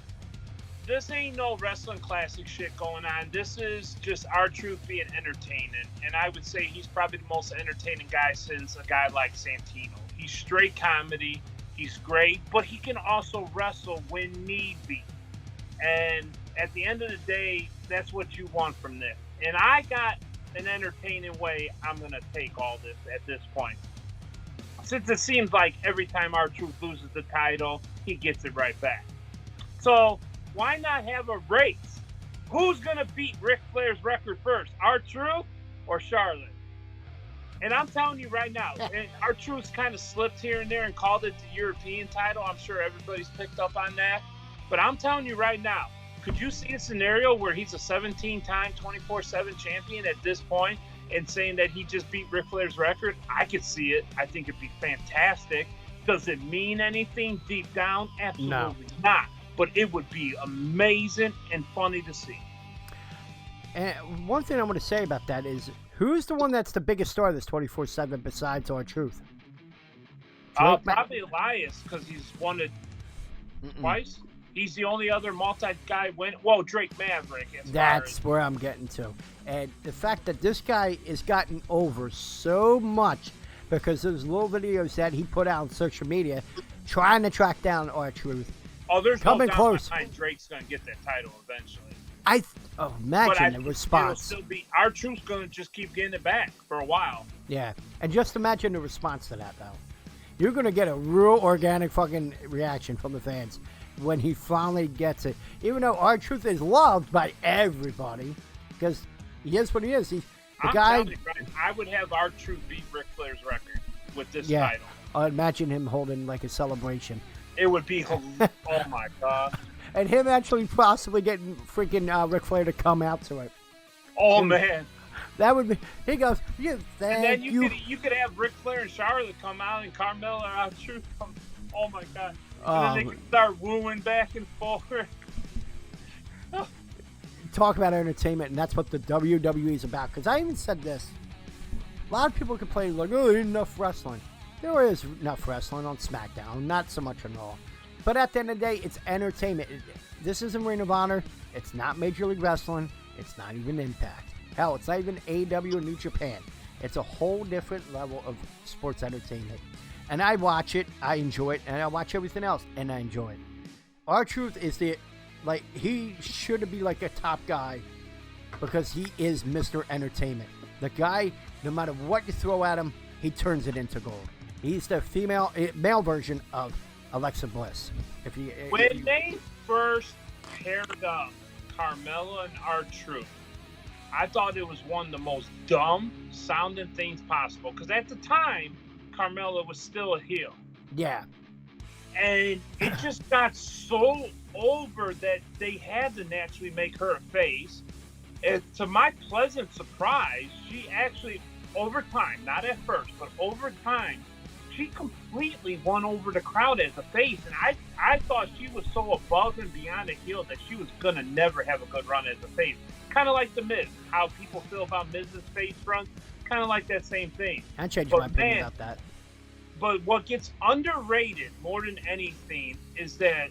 This ain't no wrestling classic shit going on. This is just R-Truth being entertaining. And I would say he's probably the most entertaining guy since a guy like Santino. He's straight comedy. He's great. But he can also wrestle when need be. And at the end of the day, that's what you want from this. And I got an entertaining way I'm going to take all this at this point. Since it seems like every time R-Truth loses the title, he gets it right back. So why not have a race? Who's going to beat Ric Flair's record first, R-Truth or Charlotte? And I'm telling you right now, R-Truth's kind of slipped here and there and called it the European title. I'm sure everybody's picked up on that. But I'm telling you right now, could you see a scenario where he's a 17-time 24/7 champion at this point and saying that he just beat Ric Flair's record? I could see it. I think it'd be fantastic. Does it mean anything deep down? Absolutely not. But it would be amazing and funny to see. And one thing I want to say about that is, who's the one that's the biggest star of this 24/7 besides R-Truth? Probably Elias, because he's won it twice. He's the only other multi-guy win. Well, Drake Maverick. That's where I'm getting to. And the fact that this guy has gotten over so much because of those little videos that he put out on social media trying to track down R-Truth. Oh, there's coming no doubt close. Behind Drake's going to get that title eventually. Imagine the response. It'll still be R-Truth's going to just keep getting it back for a while. Yeah, and just imagine the response to that, though. You're going to get a real organic fucking reaction from the fans when he finally gets it. Even though R-Truth is loved by everybody, because he is what he is. He's the guy. You, I would have R-Truth beat Ric Flair's record with this title. I'd imagine him holding like a celebration. It would be, oh my God. And him actually possibly getting freaking Ric Flair to come out to it. Oh, man. That would be, he goes, and then you could have Ric Flair and Charlotte come out and Carmella and R-Truth come. Oh, my God. And then they can start wooing back and forth. Talk about entertainment, and that's what the WWE is about. Because I even said this. A lot of people complain, like, oh, there ain't enough wrestling. There is enough wrestling on SmackDown, not so much on Raw. But at the end of the day, it's entertainment. This isn't Ring of Honor. It's not Major League Wrestling. It's not even Impact. Hell, it's not even AEW or New Japan. It's a whole different level of sports entertainment. And I watch it, I enjoy it, and I watch everything else, and I enjoy it. R-Truth is he should be like a top guy because he is Mr. Entertainment. The guy, no matter what you throw at him, he turns it into gold. He's the male version of Alexa Bliss. When they first paired up Carmella and R-Truth, I thought it was one of the most dumb sounding things possible. Because at the time, Carmella was still a heel. Yeah. And it just got so over that they had to naturally make her a face. And to my pleasant surprise, she actually, over time, not at first, but over time, she completely won over the crowd as a face. And I thought she was so above and beyond a heel that she was going to never have a good run as a face. Kind of like The Miz, how people feel about Miz's face runs. Kind of like that same thing. I changed my opinion about that. But what gets underrated more than anything is that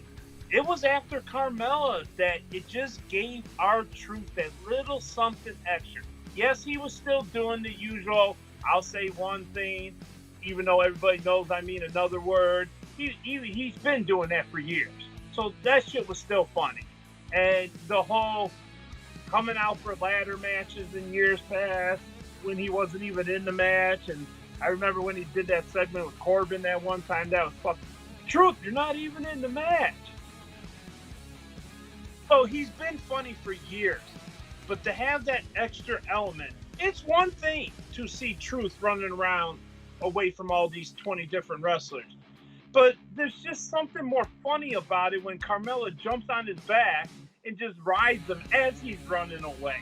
it was after Carmella that it just gave R-Truth that little something extra. Yes, he was still doing the usual, I'll say one thing, even though everybody knows I mean another word. He's been doing that for years. So that shit was still funny. And the whole coming out for ladder matches in years past when he wasn't even in the match. And I remember when he did that segment with Corbin that one time, that was fucking Truth, you're not even in the match. So he's been funny for years. But to have that extra element, it's one thing to see Truth running around away from all these 20 different wrestlers. But there's just something more funny about it when Carmella jumps on his back and just rides him as he's running away.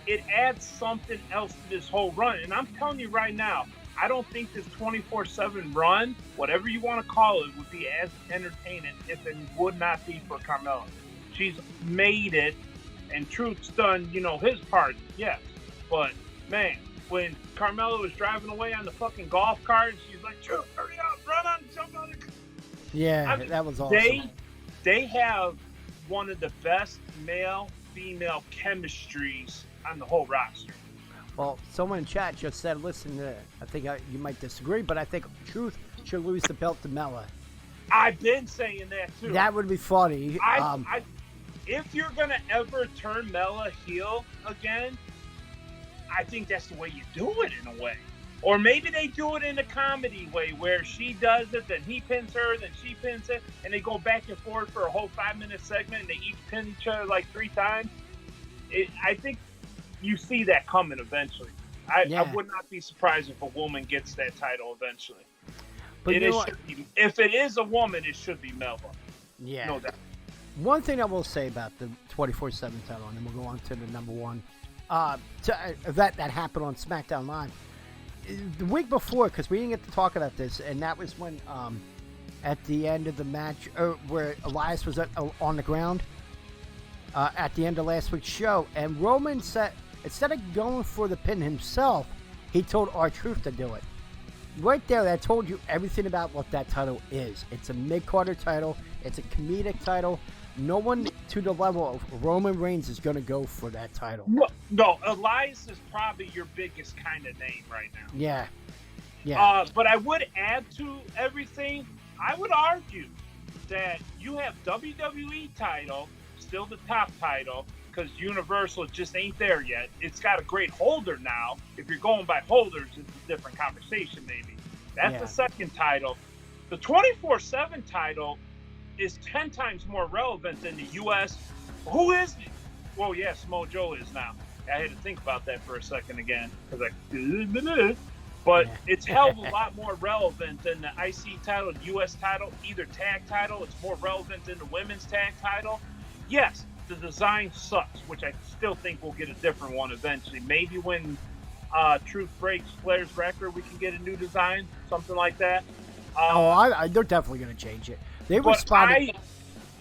It adds something else to this whole run. And I'm telling you right now, I don't think this 24/7 run, whatever you want to call it, would be as entertaining if it would not be for Carmella. She's made it, and Truth's done, his part, yes. But, man, when Carmella was driving away on the fucking golf cart, she's like, Truth, hurry up, run on, jump on it. Yeah, that was awesome. They have one of the best male-female chemistries on the whole roster. Well, someone in chat just said, listen, I think you might disagree, but I think Truth should lose the belt to Mella. I've been saying that, too. That would be funny. If you're going to ever turn Mella heel again, I think that's the way you do it in a way. Or maybe they do it in a comedy way where she does it, then he pins her, then she pins it, and they go back and forth for a whole 5-minute segment, and they each pin each other like 3 times. I think you see that coming eventually. I would not be surprised if a woman gets that title eventually. But if it is a woman, it should be Melba. Yeah. No doubt. One thing I will say about the 24/7 title, and then we'll go on to the number one, that happened on SmackDown Live. The week before, because we didn't get to talk about this, and that was when at the end of the match, where Elias was on the ground at the end of last week's show, and Roman said, instead of going for the pin himself, he told R-Truth to do it. Right there, that told you everything about what that title is. It's a mid-carder title. It's a comedic title. No one to the level of Roman Reigns is going to go for that title. No, Elias is probably your biggest kind of name right now. Yeah. But I would add to everything, I would argue that you have WWE title, still the top title, because Universal just ain't there yet. It's got a great holder now. If you're going by holders, it's a different conversation maybe. That's the second title. The 24/7 title is 10 times more relevant than the U.S. Who is it? Well, yes, Mojo is now. I had to think about that for a second again. But it's hell of a lot more relevant than the IC title, the U.S. title, either tag title. It's more relevant than the women's tag title. Yes, the design sucks, which I still think we'll get a different one eventually. Maybe when Truth breaks Flair's record, we can get a new design, something like that. They're definitely going to change it. They responded.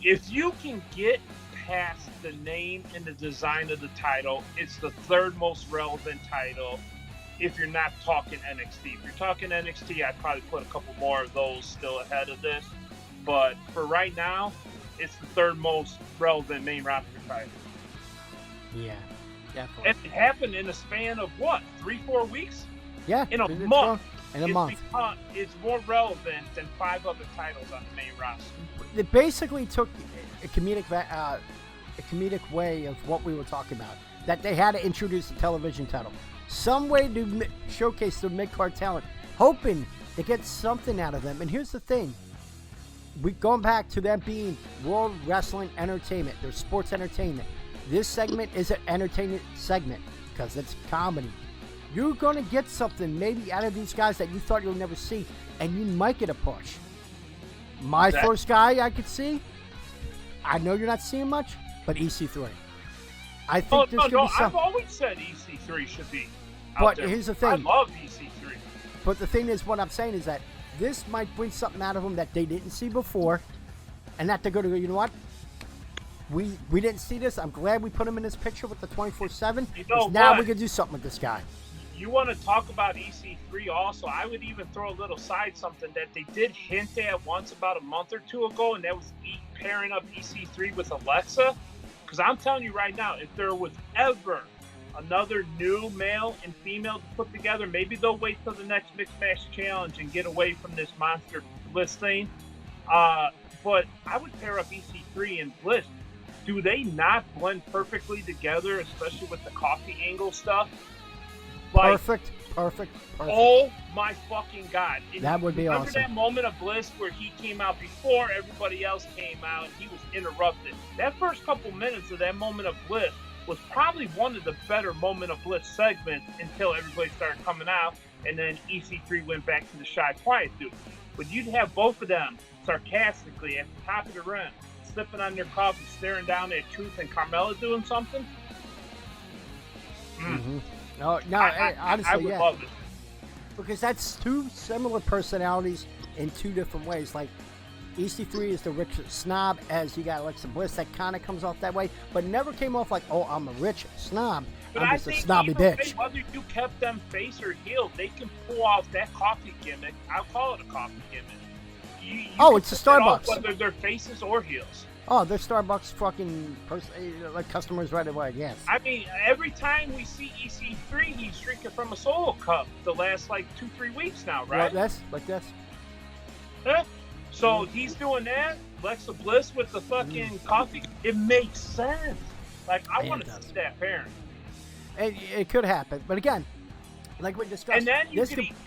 If you can get past the name and the design of the title, it's the third most relevant title. If you're not talking NXT, if you're talking NXT, I'd probably put a couple more of those still ahead of this. But for right now, it's the third most relevant main roster title. Yeah, definitely. And it happened in a span of what, 3-4 weeks? Yeah, in a month. in a month. It's more relevant than 5 other titles on the main roster. They basically took a comedic way of what we were talking about. That they had to introduce a television title. Some way to showcase their mid-card talent, hoping to get something out of them. And here's the thing. Going back to them being World Wrestling Entertainment, their sports entertainment. This segment is an entertainment segment because it's comedy. You're going to get something maybe out of these guys that you thought you'll never see, and you might get a push. My first guy I could see, I know you're not seeing much, but EC3. I think there's going to be some. I've always said EC3 should be out But there. here's the thing. I love EC3. But the thing is, what I'm saying is that this might bring something out of them that they didn't see before, and that they're going to go, you know what? We didn't see this. I'm glad we put him in this picture with the 24/7. Now we can do something with this guy. You want to talk about EC3 also? I would even throw a little side something that they did hint at once about a month or two ago, and that was pairing up EC3 with Alexa. Because I'm telling you right now, if there was ever another new male and female to put together, maybe they'll wait till the next Mixed Match Challenge and get away from this Monster Bliss thing. But I would pair up EC3 and Bliss. Do they not blend perfectly together, especially with the coffee angle stuff? Like, Perfect. Oh my fucking God. And that would be remember awesome. That moment of Bliss where he came out before everybody else came out and he was interrupted? That first couple minutes of that moment of Bliss was probably one of the better moment of Bliss segments until everybody started coming out, and then EC3 went back to the shy, quiet dude. But you'd have both of them sarcastically at the top of the ring, sipping on their coffee, staring down at Truth and Carmella doing something. Mm-hmm. No, honestly, I would love it. Because that's two similar personalities in two different ways. Like, EC3 is the rich snob, as you got Alexa Bliss that kind of comes off that way, but never came off like, oh, I'm a rich snob. But I'm I just a think snobby bitch. Whether you kept them face or heel, they can pull off that coffee gimmick. I'll call it a coffee gimmick. You it's a Starbucks. Whether they're faces or heels. Oh, they're Starbucks fucking like customers right away, yes. I mean, every time we see EC3, he's drinking from a solo cup the last, 2-3 weeks now, right? Like this. Yeah. So he's doing that. Alexa Bliss with the fucking coffee. It makes sense. I want to see that pairing. It could happen. But again, like we discussed. And then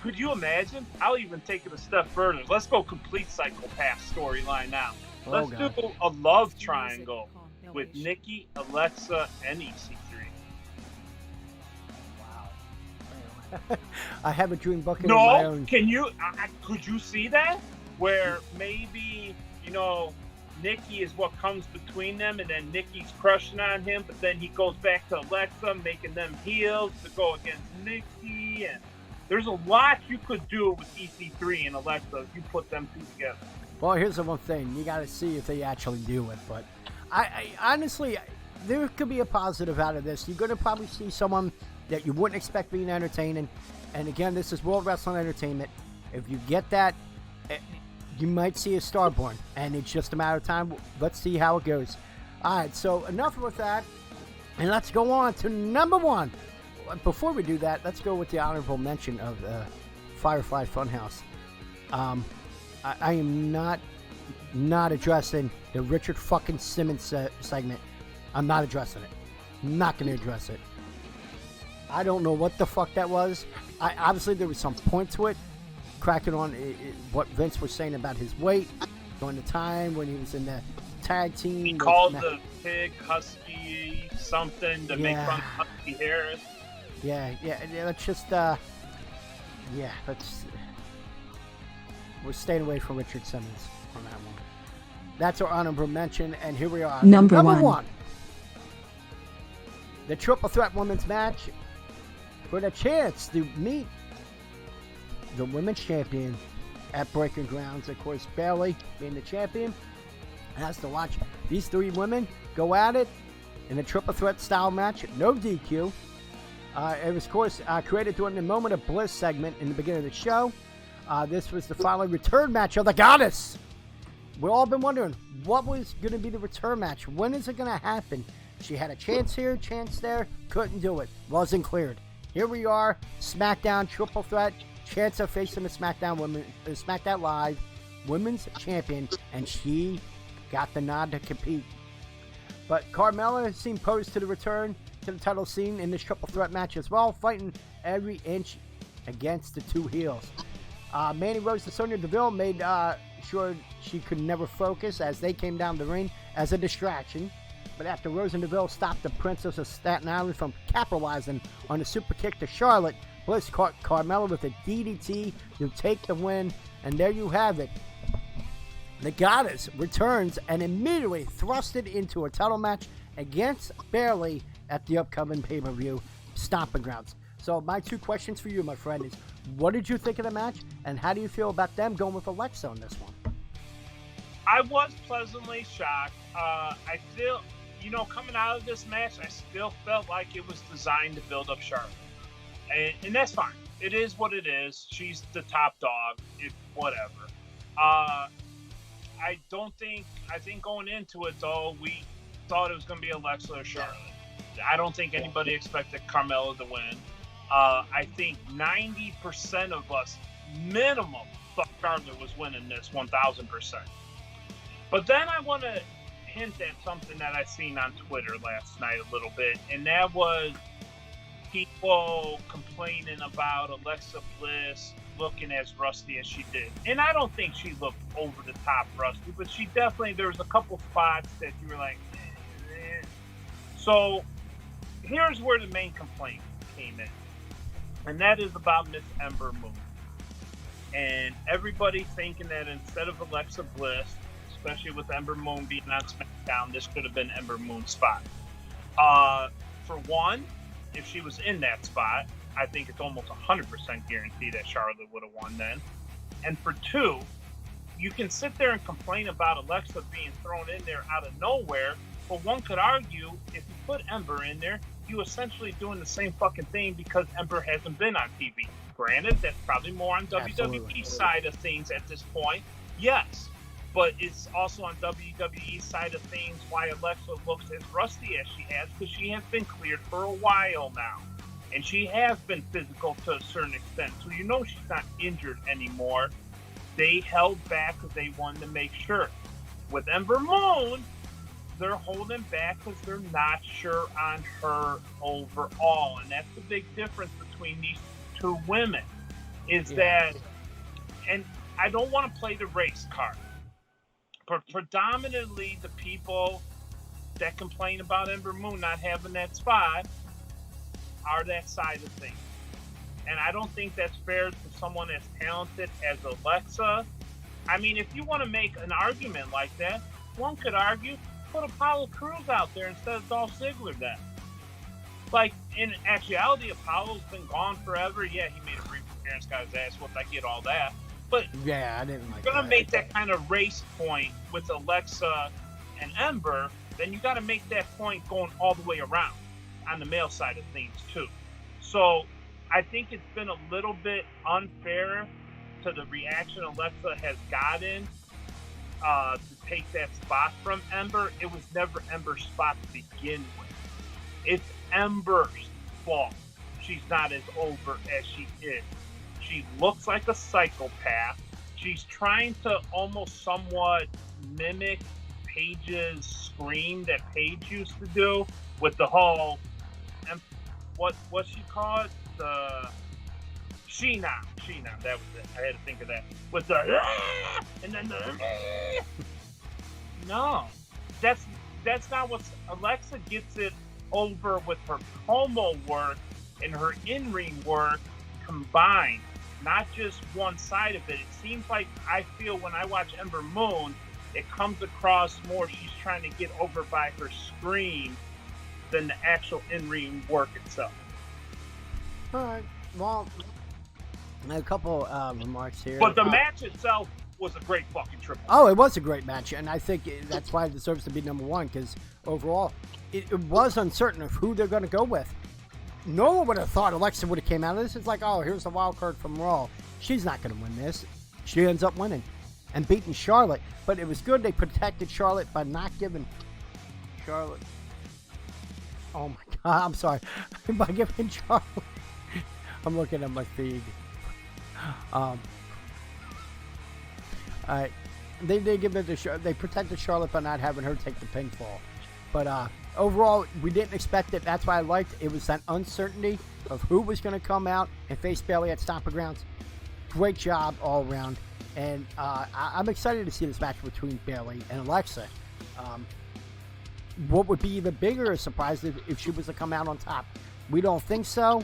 could you imagine? I'll even take it a step further. Let's go complete psychopath storyline now. Let's do a love triangle with Nikki, Alexa, and EC3. Wow. I have a dream bucket of my own. Could you see that? Where maybe, Nikki is what comes between them, and then Nikki's crushing on him, but then he goes back to Alexa, making them heels to go against Nikki. And there's a lot you could do with EC3 and Alexa if you put them two together. Well, here's the one thing. You got to see if they actually do it. But I honestly, there could be a positive out of this. You're going to probably see someone that you wouldn't expect being entertaining. And again, this is World Wrestling Entertainment. If you get that, you might see a star born. And it's just a matter of time. Let's see how it goes. All right, so enough with that. And let's go on to number one. Before we do that, let's go with the honorable mention of Firefly Funhouse. I am not addressing the Richard fucking Simmons segment. I'm not addressing it. I'm not going to address it. I don't know what the fuck that was. Obviously, there was some point to it, cracking on what Vince was saying about his weight during the time when he was in the tag team. He called the pig Husky something to make fun of Husky Harris. Yeah, let's just, we're staying away from Richard Simmons on that one. That's our honorable mention, and here we are. Number one. The Triple Threat Women's match for the chance to meet the Women's Champion at Breaking Grounds. Of course, Bayley being the champion has to watch these three women go at it in a Triple Threat style match. No DQ. It was, of course, created during the Moment of Bliss segment in the beginning of the show. This was the final return match of the Goddess. We've all been wondering, what was going to be the return match? When is it going to happen? She had a chance here, chance there, couldn't do it. Wasn't cleared. Here we are, SmackDown Triple Threat chance of facing the SmackDown Live Women's Champion, and she got the nod to compete. But Carmella seemed posed to the return to the title scene in this triple threat match as well, fighting every inch against the two heels. Mandy Rose and Sonya Deville made sure she could never focus as they came down the ring as a distraction. But after Rose and Deville stopped the Princess of Staten Island from capitalizing on a super kick to Charlotte, Bliss caught Carmella with a DDT to take the win, and there you have it. The Goddess returns and immediately thrusted into a title match against Bayley at the upcoming pay-per-view, Stomping Grounds. So my two questions for you, my friend, is what did you think of the match, and how do you feel about them going with Alexa on this one? I was pleasantly shocked. I feel, coming out of this match, I still felt like it was designed to build up Charlotte. And that's fine. It is what it is. She's the top dog. Whatever. I think going into it, though, we thought it was going to be Alexa or Charlotte. I don't think anybody expected Carmella to win. I think 90% of us, minimum, thought Charlotte was winning this 1,000%. But then I want to hint at something that I seen on Twitter last night a little bit, and that was people complaining about Alexa Bliss looking as rusty as she did. And I don't think she looked over the top rusty, but she definitely, there was a couple spots that you were like, eh. So here's where the main complaint came in, and that is about Miss Ember Moon. And everybody thinking that instead of Alexa Bliss, especially with Ember Moon being on SmackDown, this could have been Ember Moon's spot. For one, if she was in that spot, I think it's almost 100% guaranteed that Charlotte would have won then. And for two, you can sit there and complain about Alexa being thrown in there out of nowhere, but one could argue if you put Ember in there, you essentially doing the same fucking thing because Ember hasn't been on TV. Granted, that's probably more on WWE side of things at this point. Yes. But it's also on WWE side of things why Alexa looks as rusty as she has, because she has been cleared for a while now. And she has been physical to a certain extent. So she's not injured anymore. They held back because they wanted to make sure. With Ember Moon, they're holding back because they're not sure on her overall. And that's the big difference between these two women. That, and I don't want to play the race card. But predominantly the people that complain about Ember Moon not having that spot are that side of things. And I don't think that's fair to someone as talented as Alexa. I mean, if you want to make an argument like that, one could argue, put Apollo Crews out there instead of Dolph Ziggler then. Like, in actuality, Apollo's been gone forever. Yeah, he made a brief appearance, got his ass whooped. I get all that. But yeah, I didn't like you're going to make that kind of race point with Alexa and Ember, then you got to make that point going all the way around on the male side of things too. So I think it's been a little bit unfair to the reaction Alexa has gotten to take that spot from Ember. It was never Ember's spot to begin with. It's Ember's fault she's not as over as she is. She looks like a psychopath. She's trying to almost somewhat mimic Paige's scream that Paige used to do with the whole, what she called? The Sheena, that was it. I had to think of that. With the, and then the, no. That's not what, Alexa gets it over with her promo work and her in-ring work combined. Not just one side of it. It seems like I feel when I watch Ember Moon, it comes across more she's trying to get over by her scream than the actual in-ring work itself. All right. Well, a couple remarks here. But the match itself was a great fucking triple. Oh, it was a great match, and I think that's why it deserves to be number one, because overall, it was uncertain of who they're going to go with. No one would have thought Alexa would have came out of this. It's like, oh, here's the wild card from Raw. She's not going to win this. She ends up winning and beating Charlotte. But it was good they protected Charlotte by not giving Charlotte. Oh my God, I'm sorry. By giving Charlotte. I'm looking at my feed. They did give it to they protected Charlotte by not having her take the pinfall. But overall, we didn't expect it. That's why I liked it. It was that uncertainty of who was going to come out and face Bayley at Stomping Grounds. Great job all around. And I'm excited to see this match between Bayley and Alexa. What would be even bigger a surprise if she was to come out on top? We don't think so.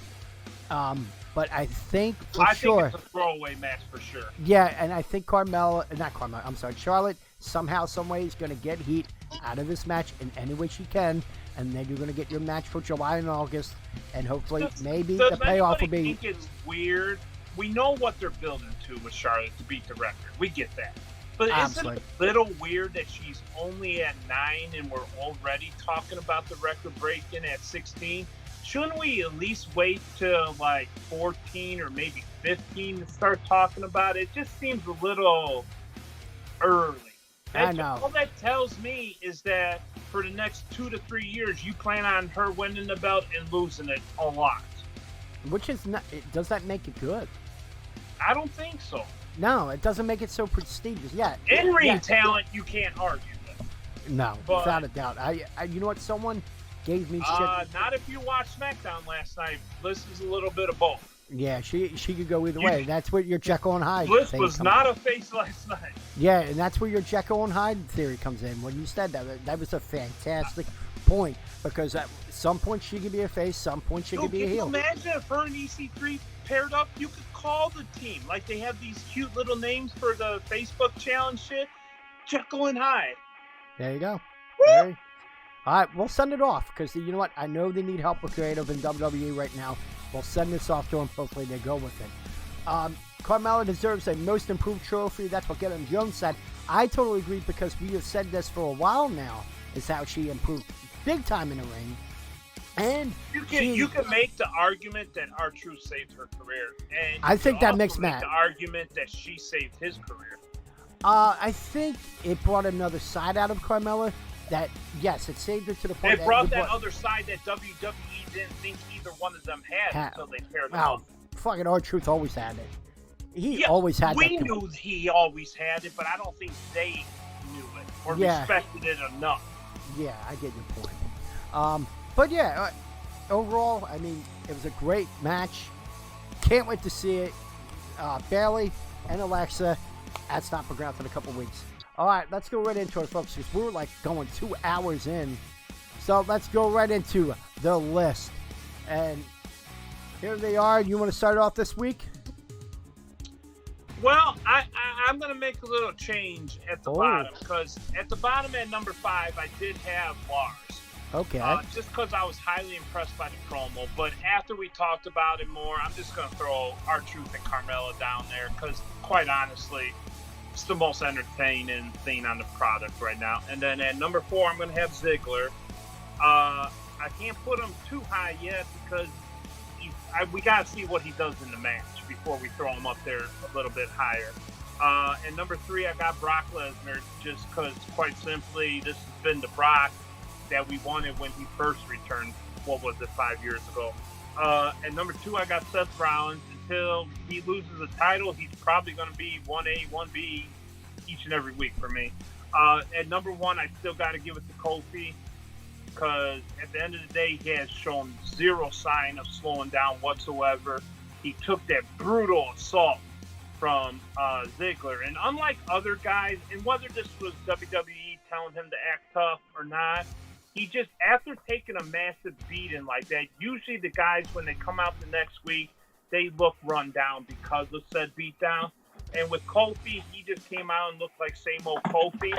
But I think for sure. I think it's a throwaway match for sure. Yeah, and I think Charlotte somehow, some way is going to get heat out of this match in any way she can, and then you're going to get your match for July and August, and hopefully maybe the payoff will be. I think it's weird. We know what they're building to with Charlotte to beat the record. We get that. But isn't it a little weird that she's only at 9 and we're already talking about the record breaking at 16? Shouldn't we at least wait till like 14 or maybe 15 to start talking about it? It just seems a little early. I know. All that tells me is that for the next 2 to 3 years, you plan on her winning the belt and losing it a lot. Which is not. Does that make it good? I don't think so. No, it doesn't make it so prestigious. Yeah. In-ring talent, you can't argue with. No, without a doubt. I you know what? Someone gave me shit. Not if you watched SmackDown last night. Bliss is a little bit of both. Yeah, she could go either way. That's what your Jekyll and Hyde. Bliss was not a face last night. Yeah, and that's where your Jekyll and Hyde theory comes in. When you said that was a fantastic point, because at some point she could be a face, some point she could be a heel. Imagine if her and EC3 paired up. You could call the team like they have these cute little names for the Facebook challenge shit. Jekyll and Hyde. There you go. All right, we'll send it off because you know what? I know they need help with creative in WWE right now. We'll send this off to them. Hopefully they go with it. Carmella deserves a most improved trophy. That's what Gideon Jones said. I totally agree because we have said this for a while now. Is how she improved big time in the ring. And you can make the argument that R-Truth saved her career, and I think that makes Matt the argument that she saved his career. I think it brought another side out of Carmella. That yes, it saved her to the point. It brought that other side that WWE didn't think either one of them had until they paired them up. Fucking R-Truth always had it. He always had. We knew he always had it, but I don't think they knew it or respected it enough. Yeah, I get your point. But yeah, overall, I mean, it was a great match. Can't wait to see it. Bayley and Alexa at Stomping Grounds in a couple weeks. All right, let's go right into it, folks, because we're like going 2 hours in. So let's go right into the list. And here they are. You want to start off this week? Well, I'm going to make a little change at the bottom, because at the bottom at number 5, I did have Lars. Okay. Just because I was highly impressed by the promo. But after we talked about it more, I'm just going to throw R-Truth and Carmella down there because, quite honestly, it's the most entertaining thing on the product right now. And then at number 4, I'm going to have Ziggler. I can't put him too high yet because we got to see what he does in the match before we throw him up there a little bit higher. And number 3, I got Brock Lesnar just because, quite simply, this has been the Brock that we wanted when he first returned, 5 years ago. And number 2, I got Seth Rollins. Until he loses the title, he's probably going to be 1A, 1B each and every week for me. At number 1, I still got to give it to Kofi because at the end of the day, he has shown zero sign of slowing down whatsoever. He took that brutal assault from Ziggler. And unlike other guys, and whether this was WWE telling him to act tough or not, he just, after taking a massive beating like that, usually the guys, when they come out the next week, they look run down because of said beatdown. And with Kofi, he just came out and looked like same old Kofi.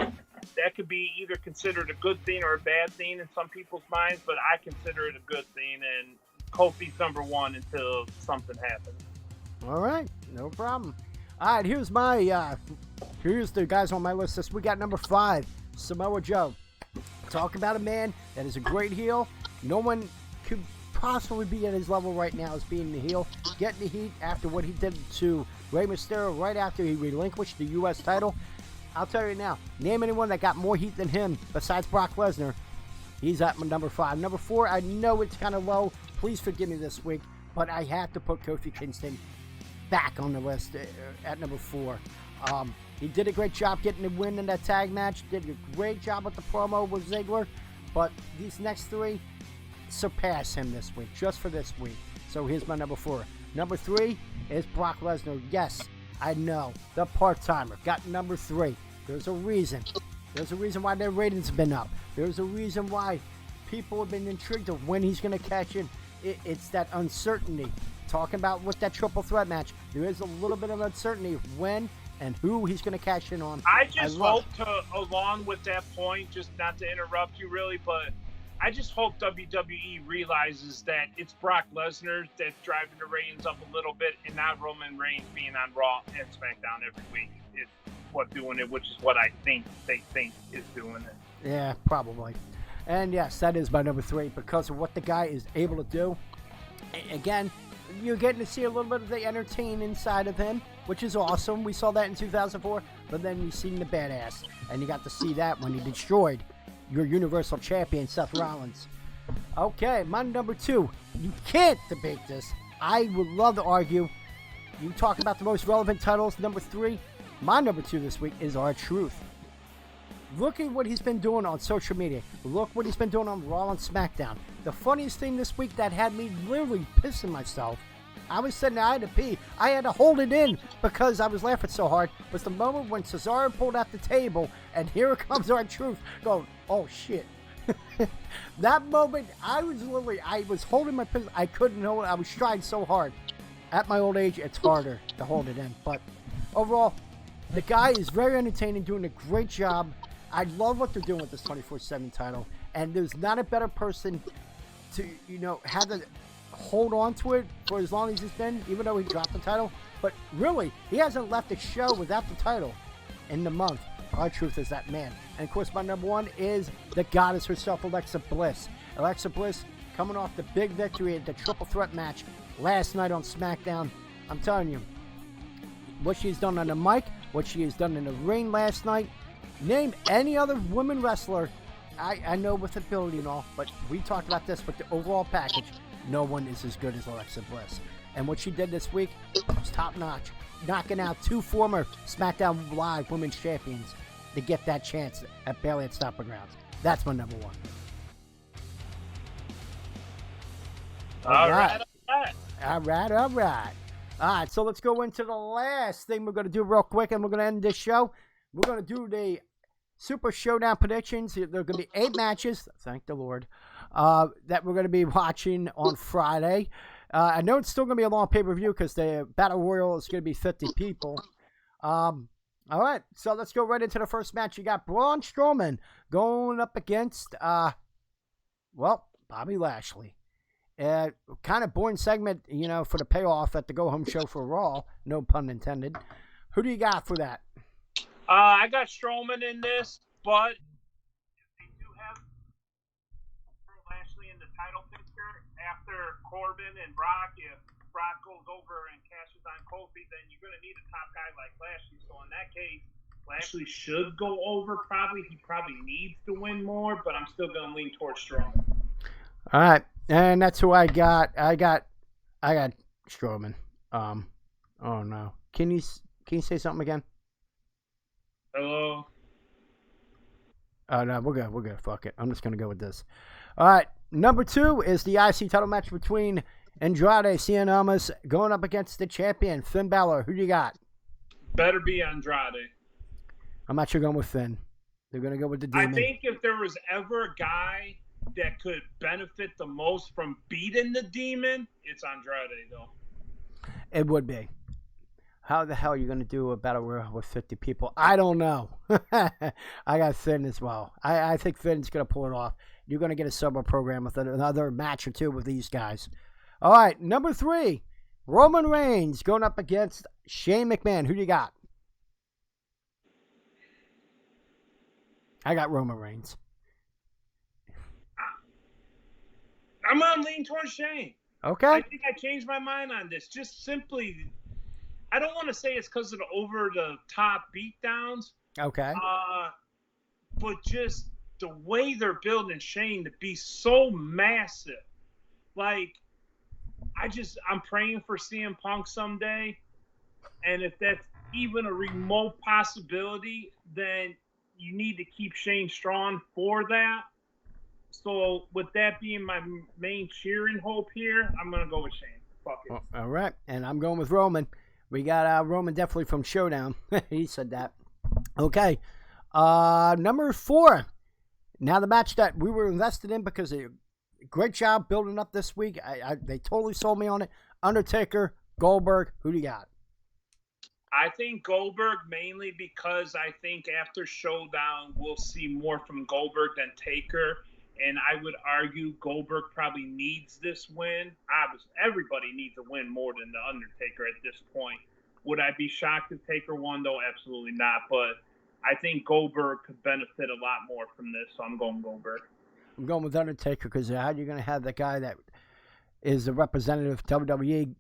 That could be either considered a good thing or a bad thing in some people's minds, but I consider it a good thing. And Kofi's number 1 until something happens. All right, no problem. All right, here's the guys on my list this week. Got number 5, Samoa Joe. Talk about a man that is a great heel. No one could possibly be at his level right now as being the heel. Getting the heat after what he did to Rey Mysterio right after he relinquished the U.S. title. I'll tell you now, name anyone that got more heat than him besides Brock Lesnar. He's at my number 5. Number 4, I know it's kind of low. Please forgive me this week, but I have to put Kofi Kingston back on the list at number 4. He did a great job getting the win in that tag match. Did a great job with the promo with Ziggler. But these next 3 surpass him this week, just for this week. So here's my number 4. Number 3 is Brock Lesnar. Yes, I know. The part-timer got number 3. There's a reason. There's a reason why their ratings have been up. There's a reason why people have been intrigued of when he's going to catch in. It's that uncertainty. Talking about with that triple threat match, there is a little bit of uncertainty of when and who he's going to cash in on. I just hope along with that point, just not to interrupt you really, but I just hope WWE realizes that it's Brock Lesnar that's driving the ratings up a little bit and not Roman Reigns being on Raw and SmackDown every week is what doing it, which is what I think they think is doing it. Yeah, probably. And yes, that is my number 3 because of what the guy is able to do. Again, you're getting to see a little bit of the entertaining side of him, which is awesome. We saw that in 2004, but then we seen the badass, and you got to see that when he destroyed your Universal Champion, Seth Rollins. Okay, my number 2. You can't debate this. I would love to argue. You talk about the most relevant titles. Number 3, my number 2 this week is R-Truth. Look at what he's been doing on social media. Look what he's been doing on Raw and SmackDown. The funniest thing this week that had me literally pissing myself, I was sitting there, I had to pee. I had to hold it in because I was laughing so hard, was the moment when Cesaro pulled out the table and here comes R-Truth going, oh shit. That moment, I was holding my piss. I couldn't hold it. I was trying so hard. At my old age, it's harder to hold it in. But overall, the guy is very entertaining, doing a great job. I love what they're doing with this 24/7 title, and there's not a better person to, have to hold on to it for as long as he's been, even though he dropped the title. But really, he hasn't left a show without the title in the month. R-Truth is that man. And of course, my number 1 is the goddess herself, Alexa Bliss. Alexa Bliss coming off the big victory at the triple threat match last night on SmackDown. I'm telling you, what she's done on the mic, what she has done in the ring last night. Name any other women wrestler, I know with ability and all, but we talked about this with the overall package. No one is as good as Alexa Bliss. And what she did this week was top notch. Knocking out 2 former SmackDown Live Women's Champions to get that chance at Bayley at Stomping Grounds. That's my number 1. All right. All right, so let's go into the last thing we're going to do real quick, and we're going to end this show. We're going to do the Super Showdown predictions. There are going to be 8 matches, thank the Lord, that we're going to be watching on Friday. I know it's still going to be a long pay-per-view because the Battle Royal is going to be 50 people. All right, so let's go right into the first match. You got Braun Strowman going up against, Bobby Lashley. Kind of boring segment, for the payoff at the go-home show for Raw. No pun intended. Who do you got for that? I got Strowman in this, but they do have Lashley in the title picture after Corbin and Brock. If Brock goes over and cashes on Kofi, then you're going to need a top guy like Lashley. So in that case, Lashley should go over probably. He probably needs to win more, but I'm still going to lean towards Strowman. All right, and that's who I got. I got Strowman. Oh no. Can you say something again? Hello? Oh, no, we're good. Fuck it. I'm just going to go with this. All right. Number 2 is the IC title match between Andrade Cien Almas going up against the champion, Finn Balor. Who do you got? Better be Andrade. I'm actually going with Finn. They're going to go with the Demon. I think if there was ever a guy that could benefit the most from beating the Demon, it's Andrade, though. It would be. How the hell are you going to do a battle royal with 50 people? I don't know. I got Finn as well. I think Finn's going to pull it off. You're going to get a summer program with another match or 2 with these guys. All right, number 3, Roman Reigns going up against Shane McMahon. Who do you got? I got Roman Reigns. I'm going to lean towards Shane. Okay. I think I changed my mind on this. Just simply, I don't want to say it's because of the over-the-top beatdowns. Okay. But just the way they're building Shane to be so massive. Like, I'm praying for CM Punk someday. And if that's even a remote possibility, then you need to keep Shane Strong for that. So with that being my main cheering hope here, I'm going to go with Shane. Fuck it. All right, and I'm going with Roman. We got Roman definitely from Showdown. He said that. Okay, number 4. Now the match that we were invested in because of great job building up this week. They totally sold me on it. Undertaker, Goldberg. Who do you got? I think Goldberg mainly because I think after Showdown we'll see more from Goldberg than Taker. And I would argue Goldberg probably needs this win. Obviously, everybody needs a win more than The Undertaker at this point. Would I be shocked if Taker won, though? Absolutely not. But I think Goldberg could benefit a lot more from this, so I'm going Goldberg. I'm going with Undertaker because how are you going to have the guy that is the representative of WWE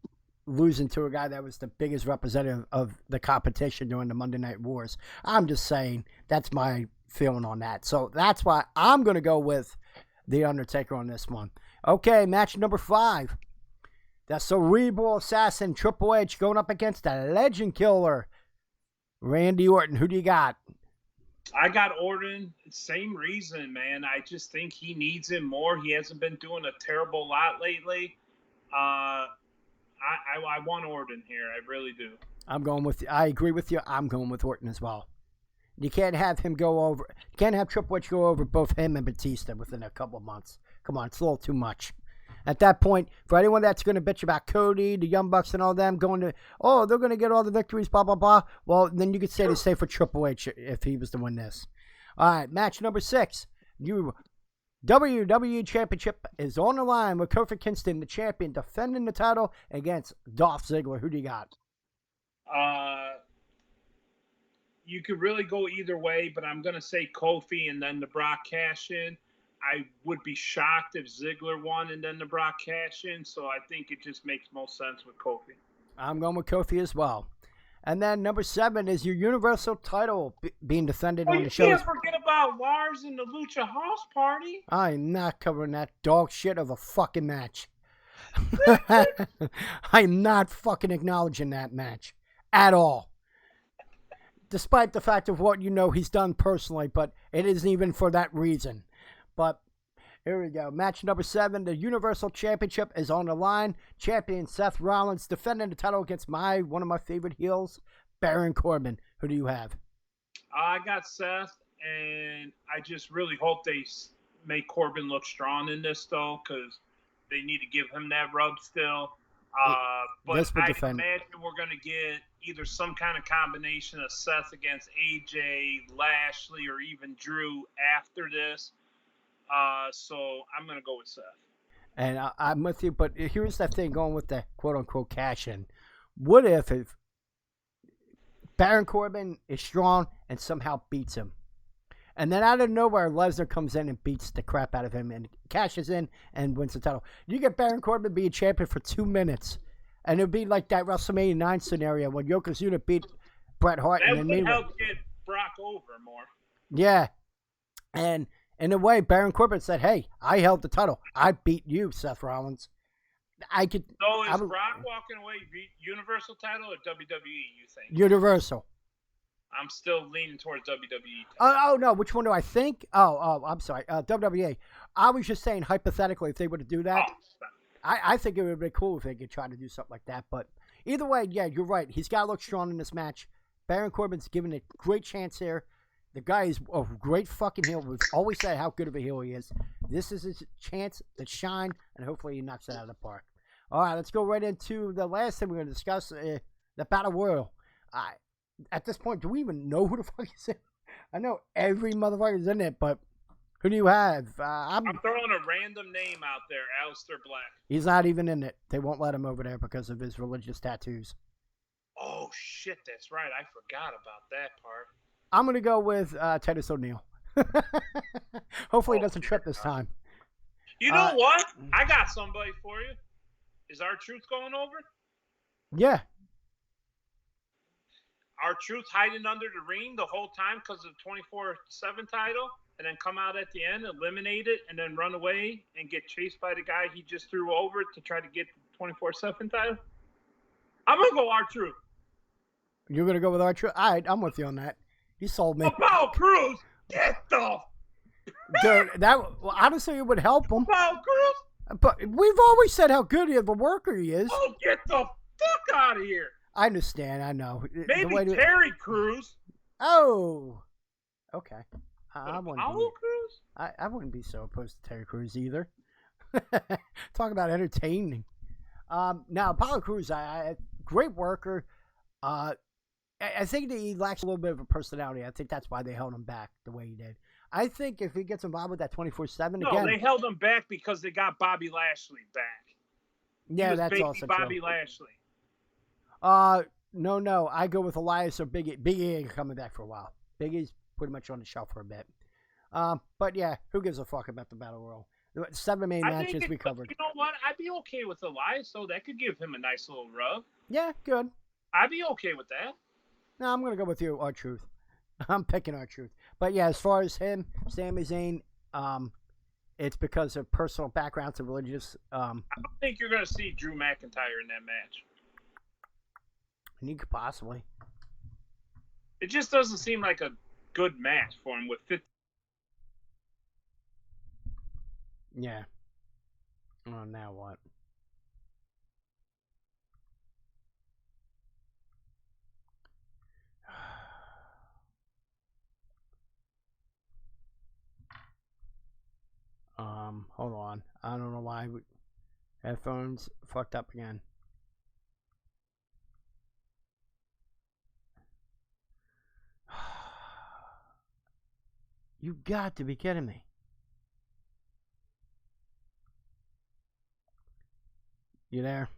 losing to a guy that was the biggest representative of the competition during the Monday Night Wars? I'm just saying that's my feeling on that. So that's why I'm going to go with The Undertaker on this one. Okay, match number 5. The Cerebral Assassin Triple H going up against the Legend Killer Randy Orton. Who do you got? I got Orton. Same reason, man. I just think he needs him more. He hasn't been doing a terrible lot lately. I want Orton here. I really do. I agree with you. I'm going with Orton as well. You can't have him go over. You can't have Triple H go over both him and Batista within a couple of months. Come on, it's a little too much. At that point, for anyone that's going to bitch about Cody, the Young Bucks, and all them going to, they're going to get all the victories, blah, blah, blah. Well, then you could say the same for Triple H if he was to win this. All right, match number 6. WWE Championship is on the line with Kofi Kingston, the champion, defending the title against Dolph Ziggler. Who do you got? You could really go either way, but I'm going to say Kofi and then the Brock cash-in. I would be shocked if Ziggler won and then the Brock cash-in, so I think it just makes most sense with Kofi. I'm going with Kofi as well. And then number 7 is your Universal title being defended on the show. You can't forget about Lars and the Lucha House Party. I'm not covering that dog shit of a fucking match. I'm not fucking acknowledging that match at all. Despite the fact of what he's done personally, but it isn't even for that reason. But here we go. Match number 7, the Universal Championship is on the line. Champion Seth Rollins defending the title against one of my favorite heels, Baron Corbin. Who do you have? I got Seth, and I just really hope they make Corbin look strong in this, though, because they need to give him that rub still. But I imagine we're going to get either some kind of combination of Seth against AJ, Lashley, or even Drew after this. So I'm going to go with Seth. And I'm with you, but here's the thing going with the quote-unquote cash-in. What if Baron Corbin is strong and somehow beats him? And then out of nowhere, Lesnar comes in and beats the crap out of him and cashes in and wins the title. You get Baron Corbin being champion for 2 minutes, and it'd be like that WrestleMania 9 scenario when Yokozuna beat Bret Hart. That and would help get Brock over more. Yeah. And in a way, Baron Corbin said, hey, I held the title. I beat you, Seth Rollins. So is Brock walking away Universal title or WWE, you think? Universal. I'm still leaning towards WWE. Oh, no. Which one do I think? I'm sorry. WWE. I was just saying, hypothetically, if they were to do that, I think it would be cool if they could try to do something like that. But either way, yeah, you're right. He's got to look strong in this match. Baron Corbin's given a great chance here. The guy is a great fucking heel. We've always said how good of a heel he is. This is his chance to shine, and hopefully he knocks it out of the park. All right, let's go right into the last thing we're going to discuss, the Battle Royal. At this point, do we even know who the fuck is in it? I know every motherfucker's in it, but who do you have? I'm throwing a random name out there, Aleister Black. He's not even in it. They won't let him over there because of his religious tattoos. Oh, shit, that's right. I forgot about that part. I'm going to go with Titus O'Neil. Hopefully he doesn't trip this time. You know what? I got somebody for you. Is R-Truth going over? Yeah. R-Truth hiding under the ring the whole time because of the 24/7 title, and then come out at the end, eliminate it, and then run away and get chased by the guy he just threw over to try to get the 24/7 title? I'm going to go R-Truth. You're gonna go with R-Truth? All right, I'm with you on that. You sold me, Apollo Cruz, get the dude. Honestly, it would help him. Apollo Cruz. But we've always said how good of a worker he is. Oh, get the fuck out of here. I understand. I know. Maybe Terry Crews. Oh, okay. I wouldn't Apollo Cruz? I wouldn't be so opposed to Terry Crews either. Talk about entertaining. Now Apollo Crews, great worker. I think that he lacks a little bit of a personality. I think that's why they held him back the way he did. I think if he gets involved with that 24/7 again, No, they held him back because they got Bobby Lashley back. Yeah, that's baby also Bobby true. Lashley. No. I go with Elias or Big E. Big E ain't coming back for a while. Big E's pretty much on the shelf for a bit. But yeah, who gives a fuck about the Battle Royal? 7 main matches we covered. You know what? I'd be okay with Elias, so that could give him a nice little rub. Yeah, good. I'd be okay with that. No, I'm gonna go with you, R-Truth. I'm picking R-Truth. But yeah, as far as him, Sami Zayn, it's because of personal backgrounds and religious. I don't think you're gonna see Drew McIntyre in that match. And you could possibly. It just doesn't seem like a good match for him with 50. Yeah. Oh, now what? Hold on. I don't know why headphones fucked up again. You got to be kidding me. You there?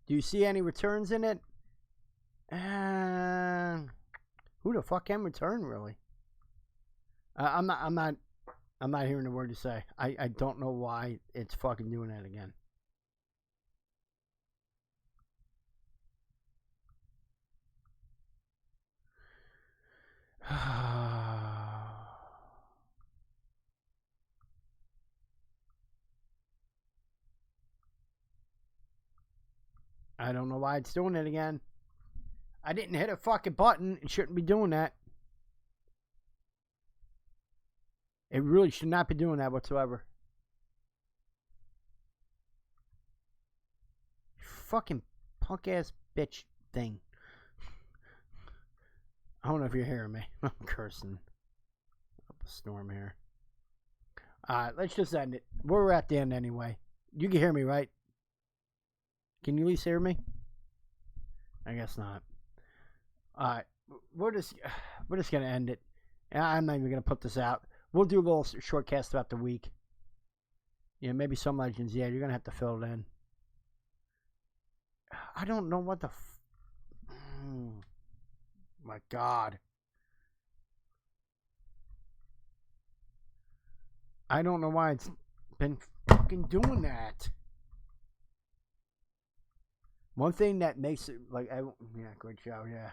Do you see any returns in it? Who the fuck can return, really? I'm not hearing a word to say. I don't know why it's fucking doing that again. I don't know why it's doing it again. I didn't hit a fucking button. It shouldn't be doing that. It really should not be doing that whatsoever. Fucking punk ass bitch thing. I don't know if you're hearing me. I'm cursing up a storm here. Alright, let's just end it. We're at the end anyway. You can hear me, right? Can you at least hear me? I guess not. Alright, we're just gonna end it. I'm not even gonna put this out. We'll do a little short cast about the week. Yeah, maybe some legends. Yeah, you're gonna have to fill it in. I don't know what the. My God. I don't know why it's been fucking doing that. One thing that makes it like, yeah, great show, yeah.